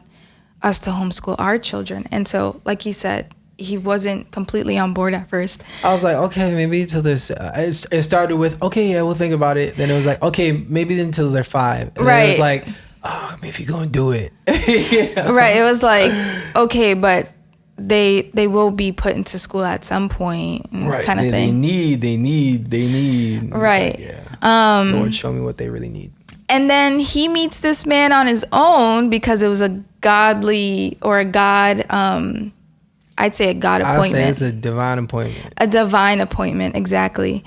us to homeschool our children. And so, like he said, he wasn't completely on board at first. I was like, okay, maybe until this. It started with, okay, yeah, we'll think about it. Then it was like, okay, maybe until they're 5. And right. Then it was like, oh, maybe if you're going to do it. Yeah. Right. It was like, okay, but they will be put into school at some point, right, kind of thing. They need. Right. Like, yeah. Lord, show me what they really need. And then he meets this man on his own because it was a godly or a God, I'd say a God appointment. I would say it's a divine appointment. A divine appointment, exactly.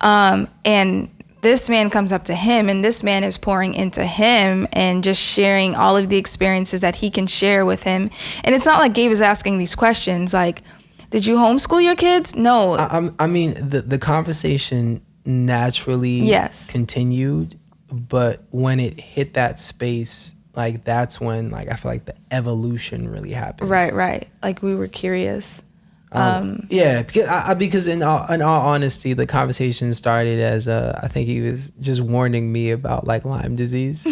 And this man comes up to him, and this man is pouring into him and just sharing all of the experiences that he can share with him. And it's not like Gabe is asking these questions like, did you homeschool your kids? No. I mean, the conversation naturally continued, but when it hit that space, like that's when, like, I feel like the evolution really happened. Right. Like we were curious. Yeah, because in all honesty, the conversation started as I think he was just warning me about like Lyme disease.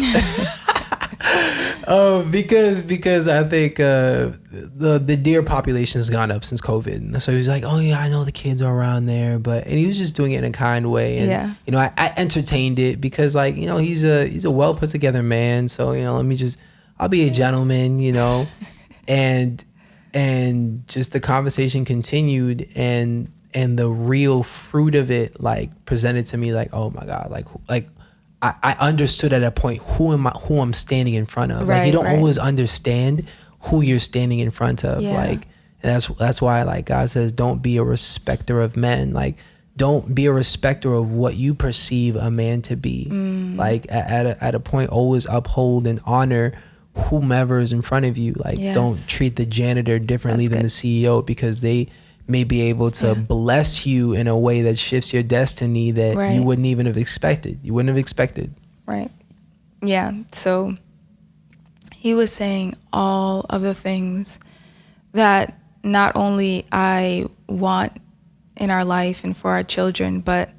Because I think the deer population has gone up since COVID. So he was like, oh yeah, I know the kids are around there, and he was just doing it in a kind way. And you know, I entertained it because, like, you know, he's a well put together man. So, you know, I'll be a gentleman, you know, and just the conversation continued, and the real fruit of it, like, presented to me, like, oh my God, like I understood at that point who I'm standing in front of. Like, you don't always understand who you're standing in front of. Like, and that's why, like, God says, don't be a respecter of men. Like, don't be a respecter of what you perceive a man to be. Like, at a point, always uphold and honor whomever is in front of you. Like, don't treat the janitor differently than the CEO, because they may be able to bless you in a way that shifts your destiny that you wouldn't even have expected. Right. Yeah. So he was saying all of the things that not only I want in our life and for our children, but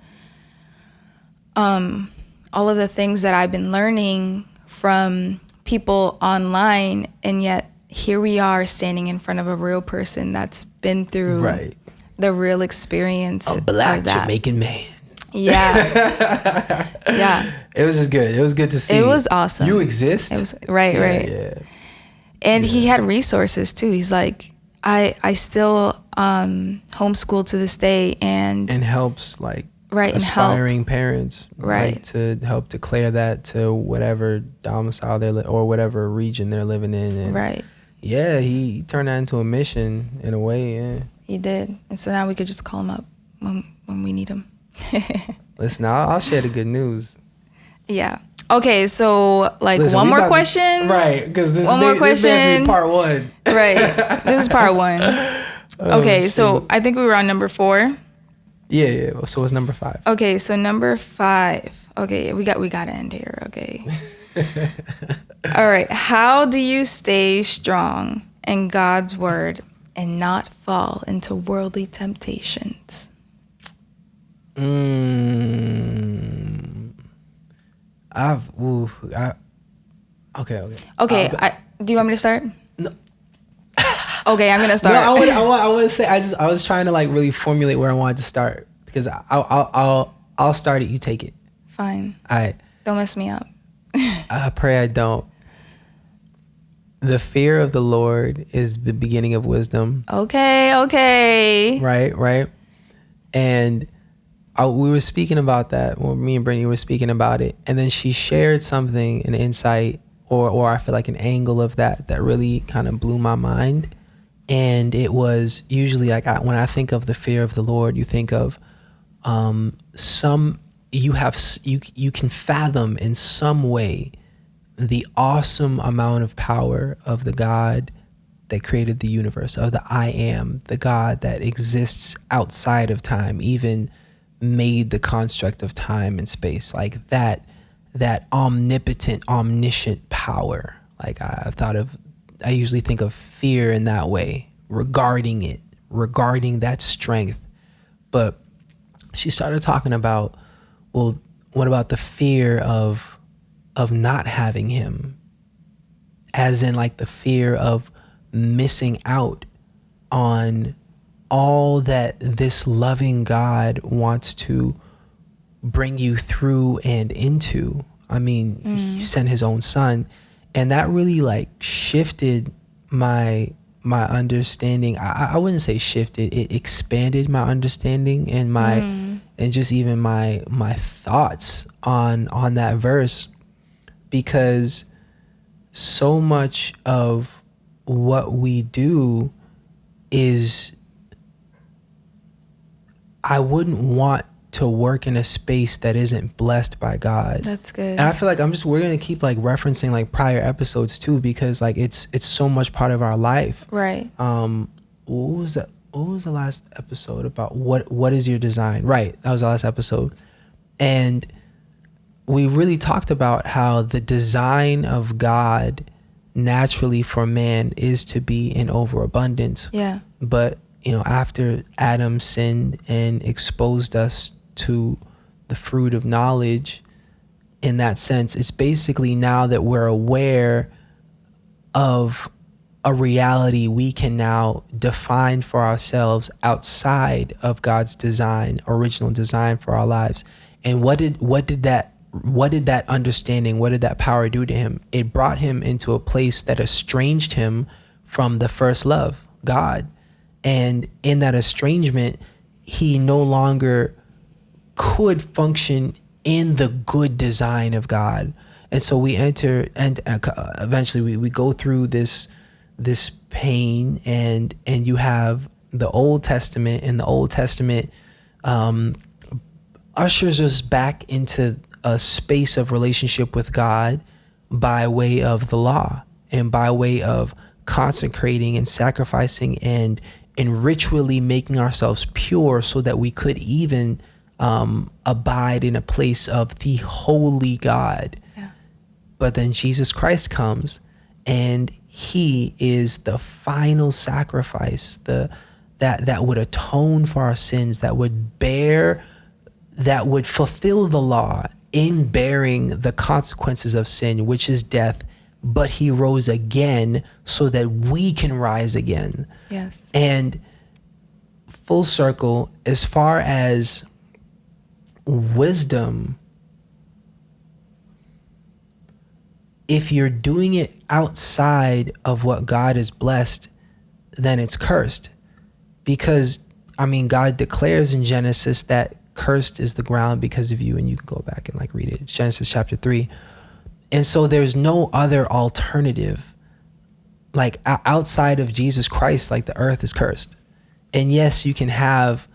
all of the things that I've been learning from people online, and yet here we are standing in front of a real person that's been through the real experience. A black Jamaican man. Yeah. Yeah. It was just good. It was good to see. It was awesome. You exist. It was right. Yeah. And he had resources too. He's like, I still homeschool to this day, and helps, like, aspiring parents, like, to help declare that to whatever domicile or whatever region they're living in, and Yeah, he turned that into a mission in a way. Yeah. He did. And so now we could just call him up when we need him. Listen, I'll share the good news. Yeah. Okay, so like Listen, one more question. Right, because this question. may be part one. Right. This is part one. Okay, so I think we were on number 4. Yeah. So what's number 5? Okay, so number 5. Okay, we got to end here. Okay. All right. How do you stay strong in God's word and not fall into worldly temptations? Okay. Okay. Do you want me to start? No. Okay, I'm gonna start. No, I want to say I was trying to like really formulate where I wanted to start because I'll start it. You take it. Fine. I Don't mess me up. I pray I don't. The fear of the Lord is the beginning of wisdom. Okay. Right. And we were speaking about that. Well, me and Brittany were speaking about it, and then she shared something, an insight, or I feel like an angle of that really kind of blew my mind. And it was usually like when I think of the fear of the Lord, you think of you can fathom in some way the awesome amount of power of the God that created the universe, of the I am, the God that exists outside of time, even made the construct of time and space, like that omnipotent, omniscient power. Like I usually think of fear in that way, regarding that strength. But she started talking about, well, what about the fear of not having him, as in like the fear of missing out on all that this loving God wants to bring you through and into. I mean, he sent his own son, and that really like shifted my understanding. I wouldn't say shifted, it expanded my understanding and and just even my thoughts on that verse, because so much of what we do is, I wouldn't want to work in a space that isn't blessed by God. That's good. And I feel like we're going to keep like referencing like prior episodes too, because like it's so much part of our life. Right. What was that? What was the last episode about? What is your design? Right. That was the last episode. And we really talked about how the design of God naturally for man is to be in overabundance. Yeah. But, after Adam sinned and exposed us to the fruit of knowledge, in that sense, it's basically now that we're aware of a reality we can now define for ourselves outside of God's original design for our lives. And what did that understanding, what did that power do to him? It brought him into a place that estranged him from the first love, God. And in that estrangement, he no longer could function in the good design of God. And so we enter, and eventually we go through this pain, and you have the Old Testament, and the Old Testament ushers us back into a space of relationship with God by way of the law, and by way of consecrating and sacrificing and ritually making ourselves pure, so that we could even abide in a place of the holy God. Yeah. But then Jesus Christ comes, and he is the final sacrifice, that would atone for our sins, that would fulfill the law in bearing the consequences of sin, which is death. But he rose again so that we can rise again. Yes. And full circle, as far as wisdom, if you're doing it outside of what God has blessed, then it's cursed. Because, God declares in Genesis that cursed is the ground because of you, and you can go back and like read it. It's Genesis chapter 3. And so there's no other alternative like outside of Jesus Christ, like the earth is cursed. And yes, you can have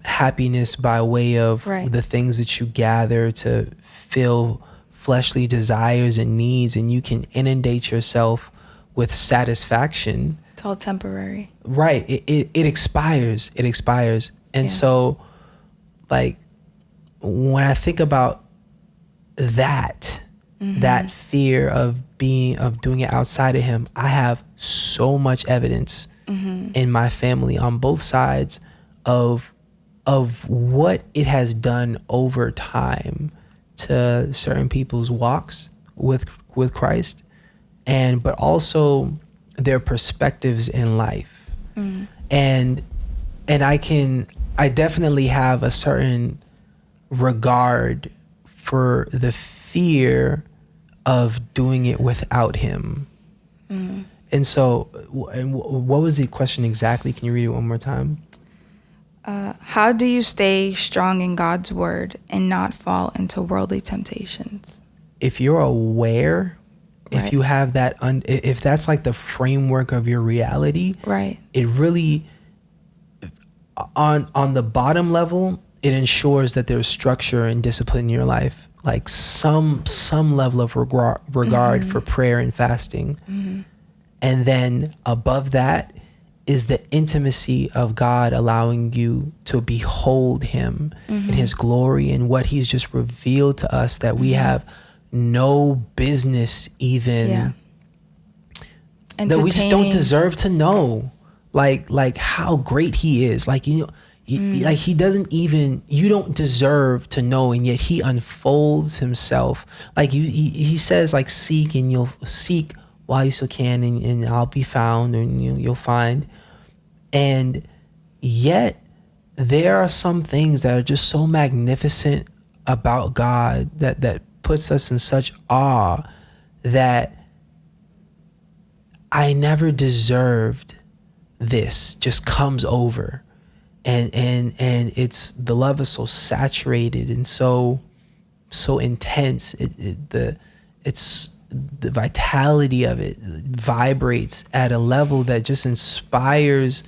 happiness by way of Right. the things that you gather to fill fleshly desires and needs, and you can inundate yourself with satisfaction. It's all temporary. Right. It expires. It expires. And Yeah. so, like, when I think about that, that fear of doing it outside of him, I have so much evidence in my family on both sides of what it has done over time to certain people's walks with Christ, but also their perspectives in life. And I definitely have a certain regard for the fear of doing it without him. And so, what was the question exactly? Can you read it one more time? How do you stay strong in God's word and not fall into worldly temptations? If you're aware, Right. if you have that, if that's like the framework of your reality, Right. it really, on the bottom level, it ensures that there's structure and discipline in your life, like some level of regard for prayer and fasting. And then above that is the intimacy of God, allowing you to behold him in his glory and what he's just revealed to us that we have no business even, that we just don't deserve to know, like how great he is. Like, you know, like he doesn't even, you don't deserve to know, and yet he unfolds himself. Like he says, like, seek and you'll seek while you still can, and I'll be found, and you'll find. And yet there are some things that are just so magnificent about God that puts us in such awe that I never deserved this just comes over. And it's, the love is so saturated and so intense. It's the vitality of it vibrates at a level that just inspires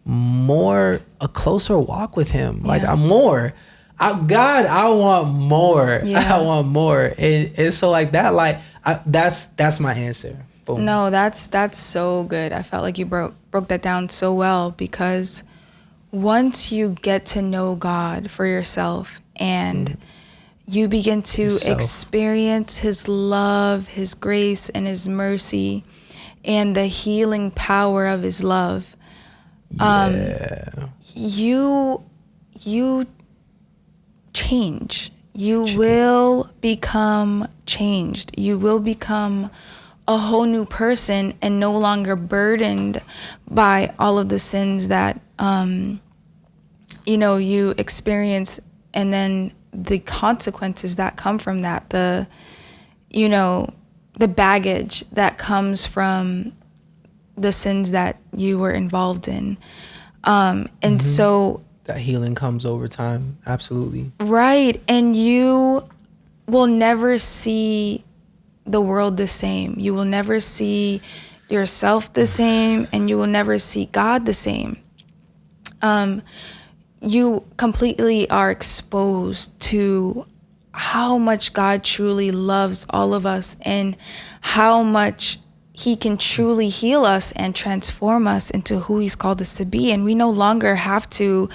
a closer walk with him. Like, I want more. Yeah. I want more. And so like that, like that's my answer. Boom. No, that's so good. I felt like you broke that down so well, because once you get to know God for yourself and you begin to experience his love, his grace, and his mercy, and the healing power of his love, you change. You will become changed. You will become a whole new person, and no longer burdened by all of the sins that you experience, and then the consequences that come from that, the baggage that comes from the sins that you were involved in. So that healing comes over time. Absolutely. Right. And you will never see the world the same. You will never see yourself the same, and you will never see God the same. You completely are exposed to how much God truly loves all of us, and how much he can truly heal us and transform us into who he's called us to be. And we no longer have to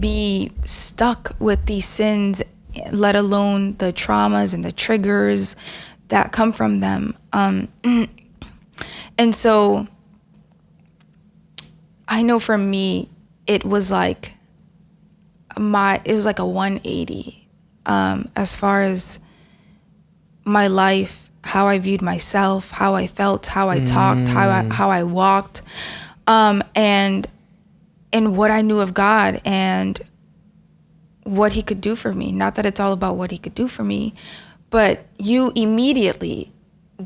be stuck with these sins, let alone the traumas and the triggers that come from them. And so I know for me, it was like a 180 as far as my life, how I viewed myself, how I felt, how I talked, how I walked, and what I knew of God and what he could do for me. Not that it's all about what he could do for me, but you immediately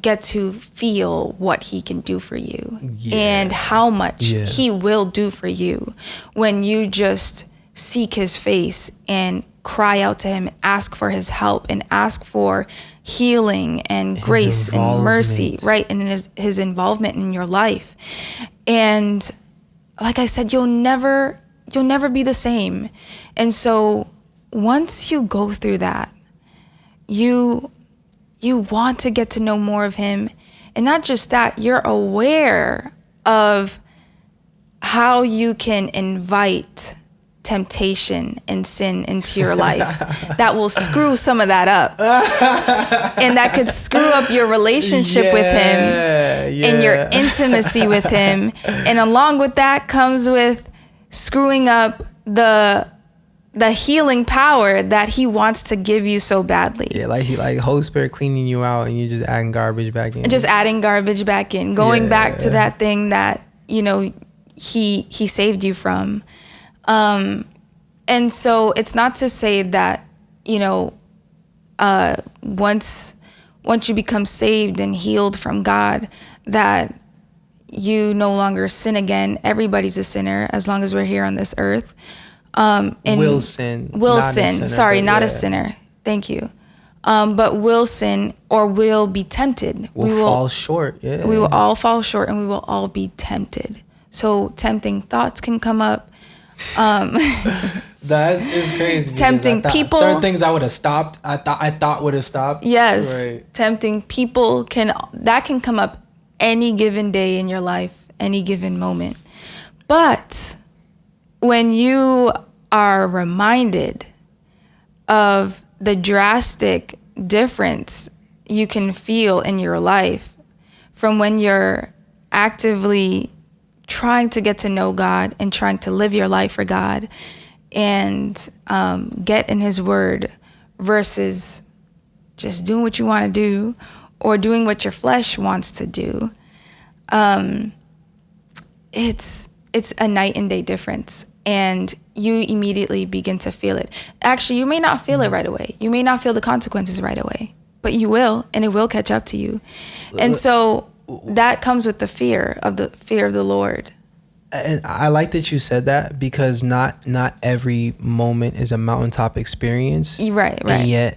get to feel what he can do for you and how much he will do for you when you just seek his face and cry out to him, ask for his help, and ask for healing and grace and mercy, right? And his involvement in your life. And like I said, you'll never be the same. And so once you go through that, you want to get to know more of him. And not just that, you're aware of how you can invite temptation and sin into your life that will screw some of that up. And that could screw up your relationship with him and your intimacy with him. And along with that comes with screwing up the healing power that he wants to give you so badly. Yeah, like Holy Spirit cleaning you out and you just adding garbage back in. Just adding garbage back in, going back to that thing that, he saved you from. And so it's not to say that, once you become saved and healed from God, that you no longer sin again. Everybody's a sinner as long as we're here on this earth. And will sin. Sorry, not a sinner. Thank you. But will sin or will be tempted. We will fall short. Yeah. We will all fall short and we will all be tempted. So tempting thoughts can come up. That's just crazy. Tempting people. Certain things I would have stopped. I thought would have stopped. Yes. Right. Tempting people can come up any given day in your life, any given moment. But when you are reminded of the drastic difference you can feel in your life from when you're actively trying to get to know God and trying to live your life for God and get in his word versus just doing what you want to do or doing what your flesh wants to do, it's a night and day difference. And you immediately begin to feel it. Actually, you may not feel it right away. You may not feel the consequences right away, but you will, and it will catch up to you. And so that comes with the fear of the Lord. And I like that you said that because not every moment is a mountaintop experience. Right. And yet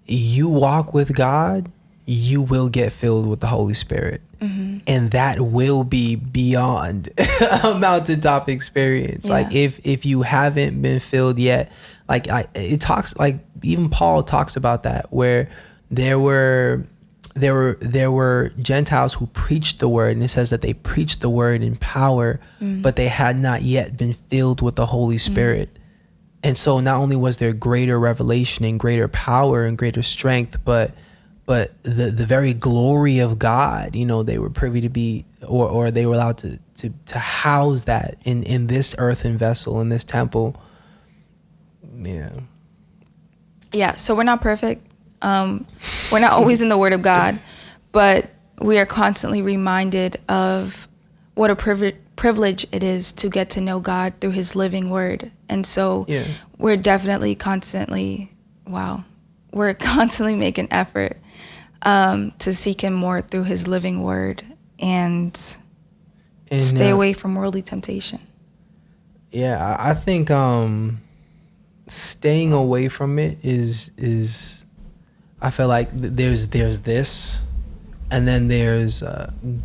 you walk with God, you will get filled with the Holy Spirit. Mm-hmm. And that will be beyond a mountaintop experience. Yeah. Like if you haven't been filled yet, like it talks, like even Paul talks about that, where there were Gentiles who preached the word, and it says that they preached the word in power, but they had not yet been filled with the Holy Spirit. And so not only was there greater revelation and greater power and greater strength, but the very glory of God, they were privy to be, or they were allowed to house that in this earthen vessel, in this temple. Yeah. So we're not perfect. We're not always in the Word of God, but we are constantly reminded of what a privilege it is to get to know God through his living word. And so we're definitely constantly making effort to seek him more through his living word and stay away from worldly temptation. Yeah, I think staying away from it is I feel like there's this, and then there's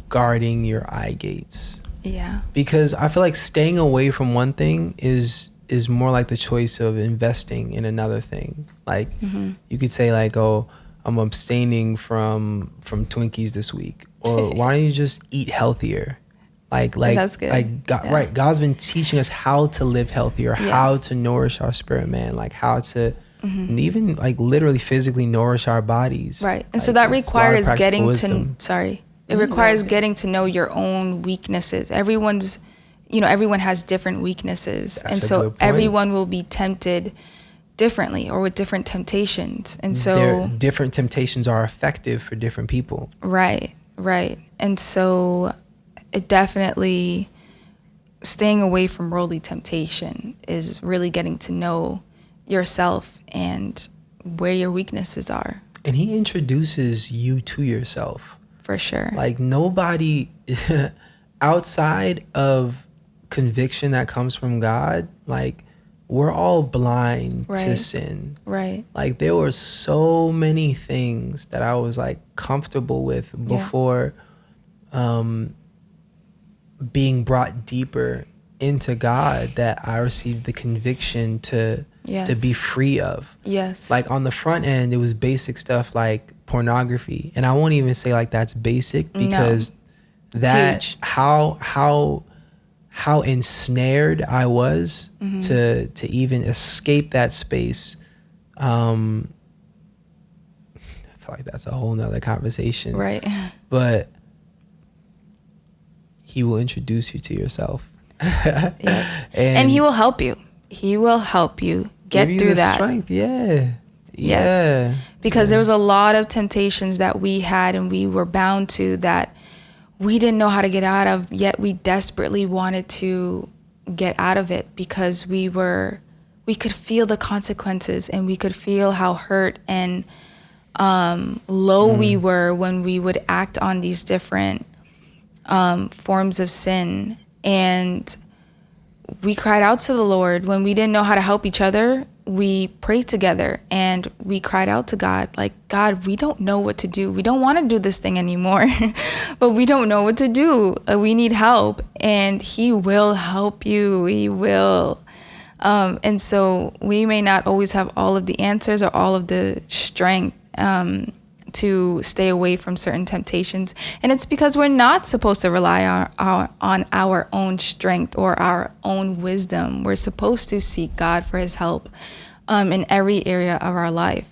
guarding your eye gates. Yeah. Because I feel like staying away from one thing is more like the choice of investing in another thing. Like you could say like, oh, I'm abstaining from Twinkies this week, or why don't you just eat healthier? Like that's good. Like God, right? God's been teaching us how to live healthier, how to nourish our spirit, man. Like how to. And even like literally physically nourish our bodies. Right. And so that requires getting to know your own weaknesses. Everyone has different weaknesses. And so everyone will be tempted differently or with different temptations. And so different temptations are effective for different people. Right. And so it definitely, staying away from worldly temptation is really getting to know yourself and where your weaknesses are. And he introduces you to yourself. For sure. Like nobody outside of conviction that comes from God, like we're all blind to Right. sin. Right. Like there were so many things that I was like comfortable with before being brought deeper into God that I received the conviction to be free of. Yes. Like on the front end, it was basic stuff like pornography. And I won't even say like that's basic, because that huge. how ensnared I was to even escape that space. I feel like that's a whole nother conversation. Right. But he will introduce you to yourself. And he will help you. He will help you get through that. Strength. Yes. Yeah. Because there was a lot of temptations that we had and we were bound to that we didn't know how to get out of, yet we desperately wanted to get out of it because we could feel the consequences and we could feel how hurt and low we were when we would act on these different forms of sin. And we cried out to the Lord when we didn't know how to help each other. We prayed together and we cried out to God, like, God, we don't know what to do. We don't want to do this thing anymore, but we don't know what to do. We need help, and he will help you. He will. And so we may not always have all of the answers or all of the strength to stay away from certain temptations. And it's because we're not supposed to rely on our own strength or our own wisdom. We're supposed to seek God for his help in every area of our life.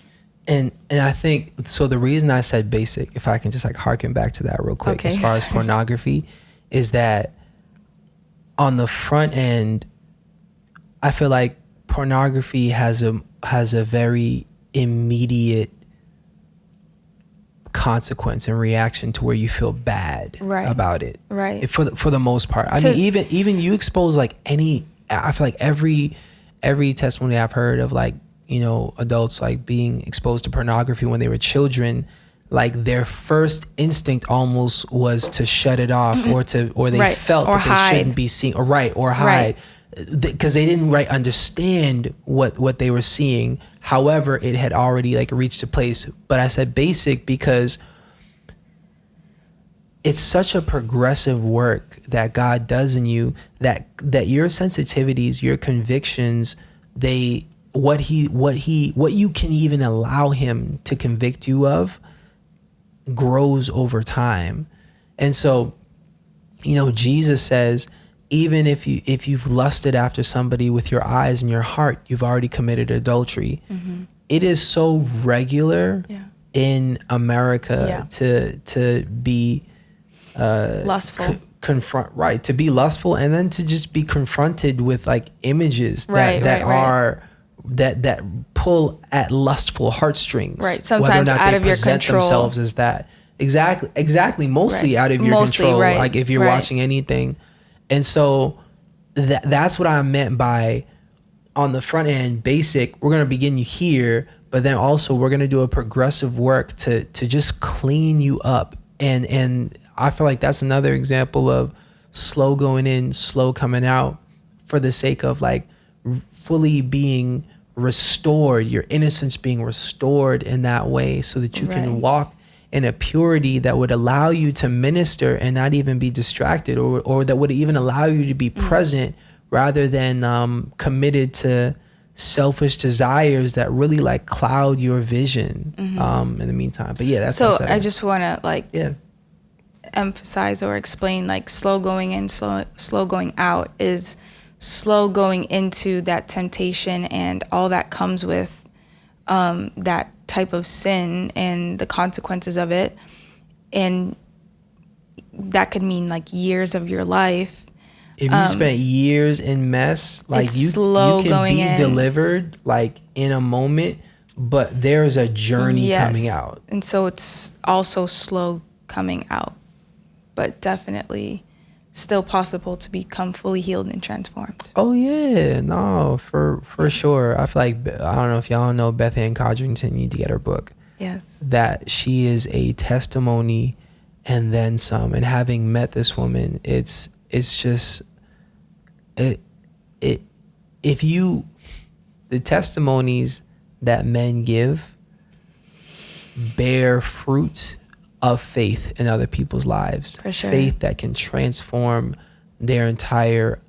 And I think, so the reason I said basic, if I can just like harken back to that real quick, as far as pornography, is that on the front end, I feel like pornography has a very immediate consequence and reaction to where you feel bad about it. Right. For the most part. I mean, even you expose like I feel like every testimony I've heard of, like, you know, adults like being exposed to pornography when they were children, like their first instinct almost was to shut it off or they felt that they shouldn't be seeing or hide. Because they didn't understand what they were seeing. However, it had already like reached a place. But I said basic because it's such a progressive work that God does in you, that your sensitivities, your convictions, what you can even allow him to convict you of grows over time. And so, you know, Jesus says, even if you've lusted after somebody with your eyes and your heart, you've already committed adultery. Mm-hmm. It is so regular in America to be lustful. To be lustful, and then to just be confronted with like images that pull at lustful heartstrings. Right. Sometimes out of your control. Themselves as that. Exactly. Mostly out of your control. Right. Like if you're watching anything. And so that's what I meant by, on the front end, basic, we're going to begin you here, but then also we're going to do a progressive work to just clean you up. And I feel like that's another example of slow going in, slow coming out, for the sake of like fully being restored, your innocence being restored in that way, so that you can walk in a purity that would allow you to minister and not even be distracted, or that would even allow you to be present rather than committed to selfish desires that really like cloud your vision in the meantime. But yeah, that's so I just want to emphasize or explain, like, slow going in, slow going out is slow going into that temptation and all that comes with that type of sin and the consequences of it. And that could mean like years of your life. If you spent years in mess, like you can be delivered like in a moment, but there's a journey coming out. And so it's also slow coming out, but definitely still possible to become fully healed and transformed. Oh yeah, no, for sure. I feel like, I don't know if y'all know Beth Ann Codrington, you need to get her book. Yes. That she is a testimony and then some. And having met this woman, it's just if you the testimonies that men give bear fruit of faith in other people's lives. For sure. Faith that can transform their entire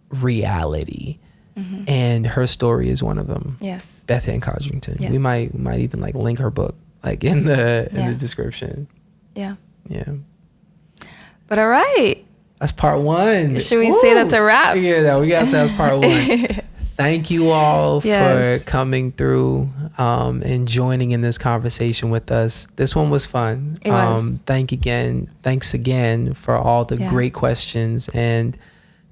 reality. Mm-hmm. And her story is one of them. Yes. Beth Ann Codrington. Yes. We might even like link her book like in the description. Yeah. Yeah. But all right. That's part one. Should we say that's a wrap? Yeah, no, we gotta say that's part one. Thank you all for coming through and joining in this conversation with us. This one was fun. It was. Thanks again for all the great questions. And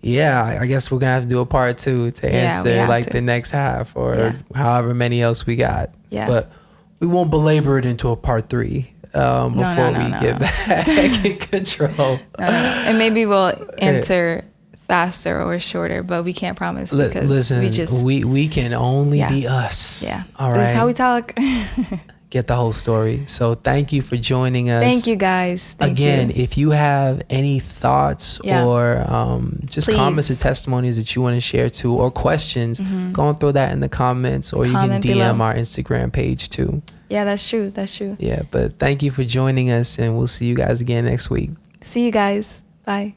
I guess we're gonna have to do a part 2 to answer like the next half or however many else we got. Yeah. But we won't belabor it into a part 3. Before we get back in control. And maybe we'll answer faster or shorter, but we can't promise because we can only be us. Yeah. All right. This is how we talk. Get the whole story. So thank you for joining us. Thank you guys. Again, if you have any thoughts or just comments or testimonies that you want to share too, or questions, go and throw that in the comments, or you can DM our Instagram page too. Yeah, that's true. Yeah, but thank you for joining us, and we'll see you guys again next week. See you guys. Bye.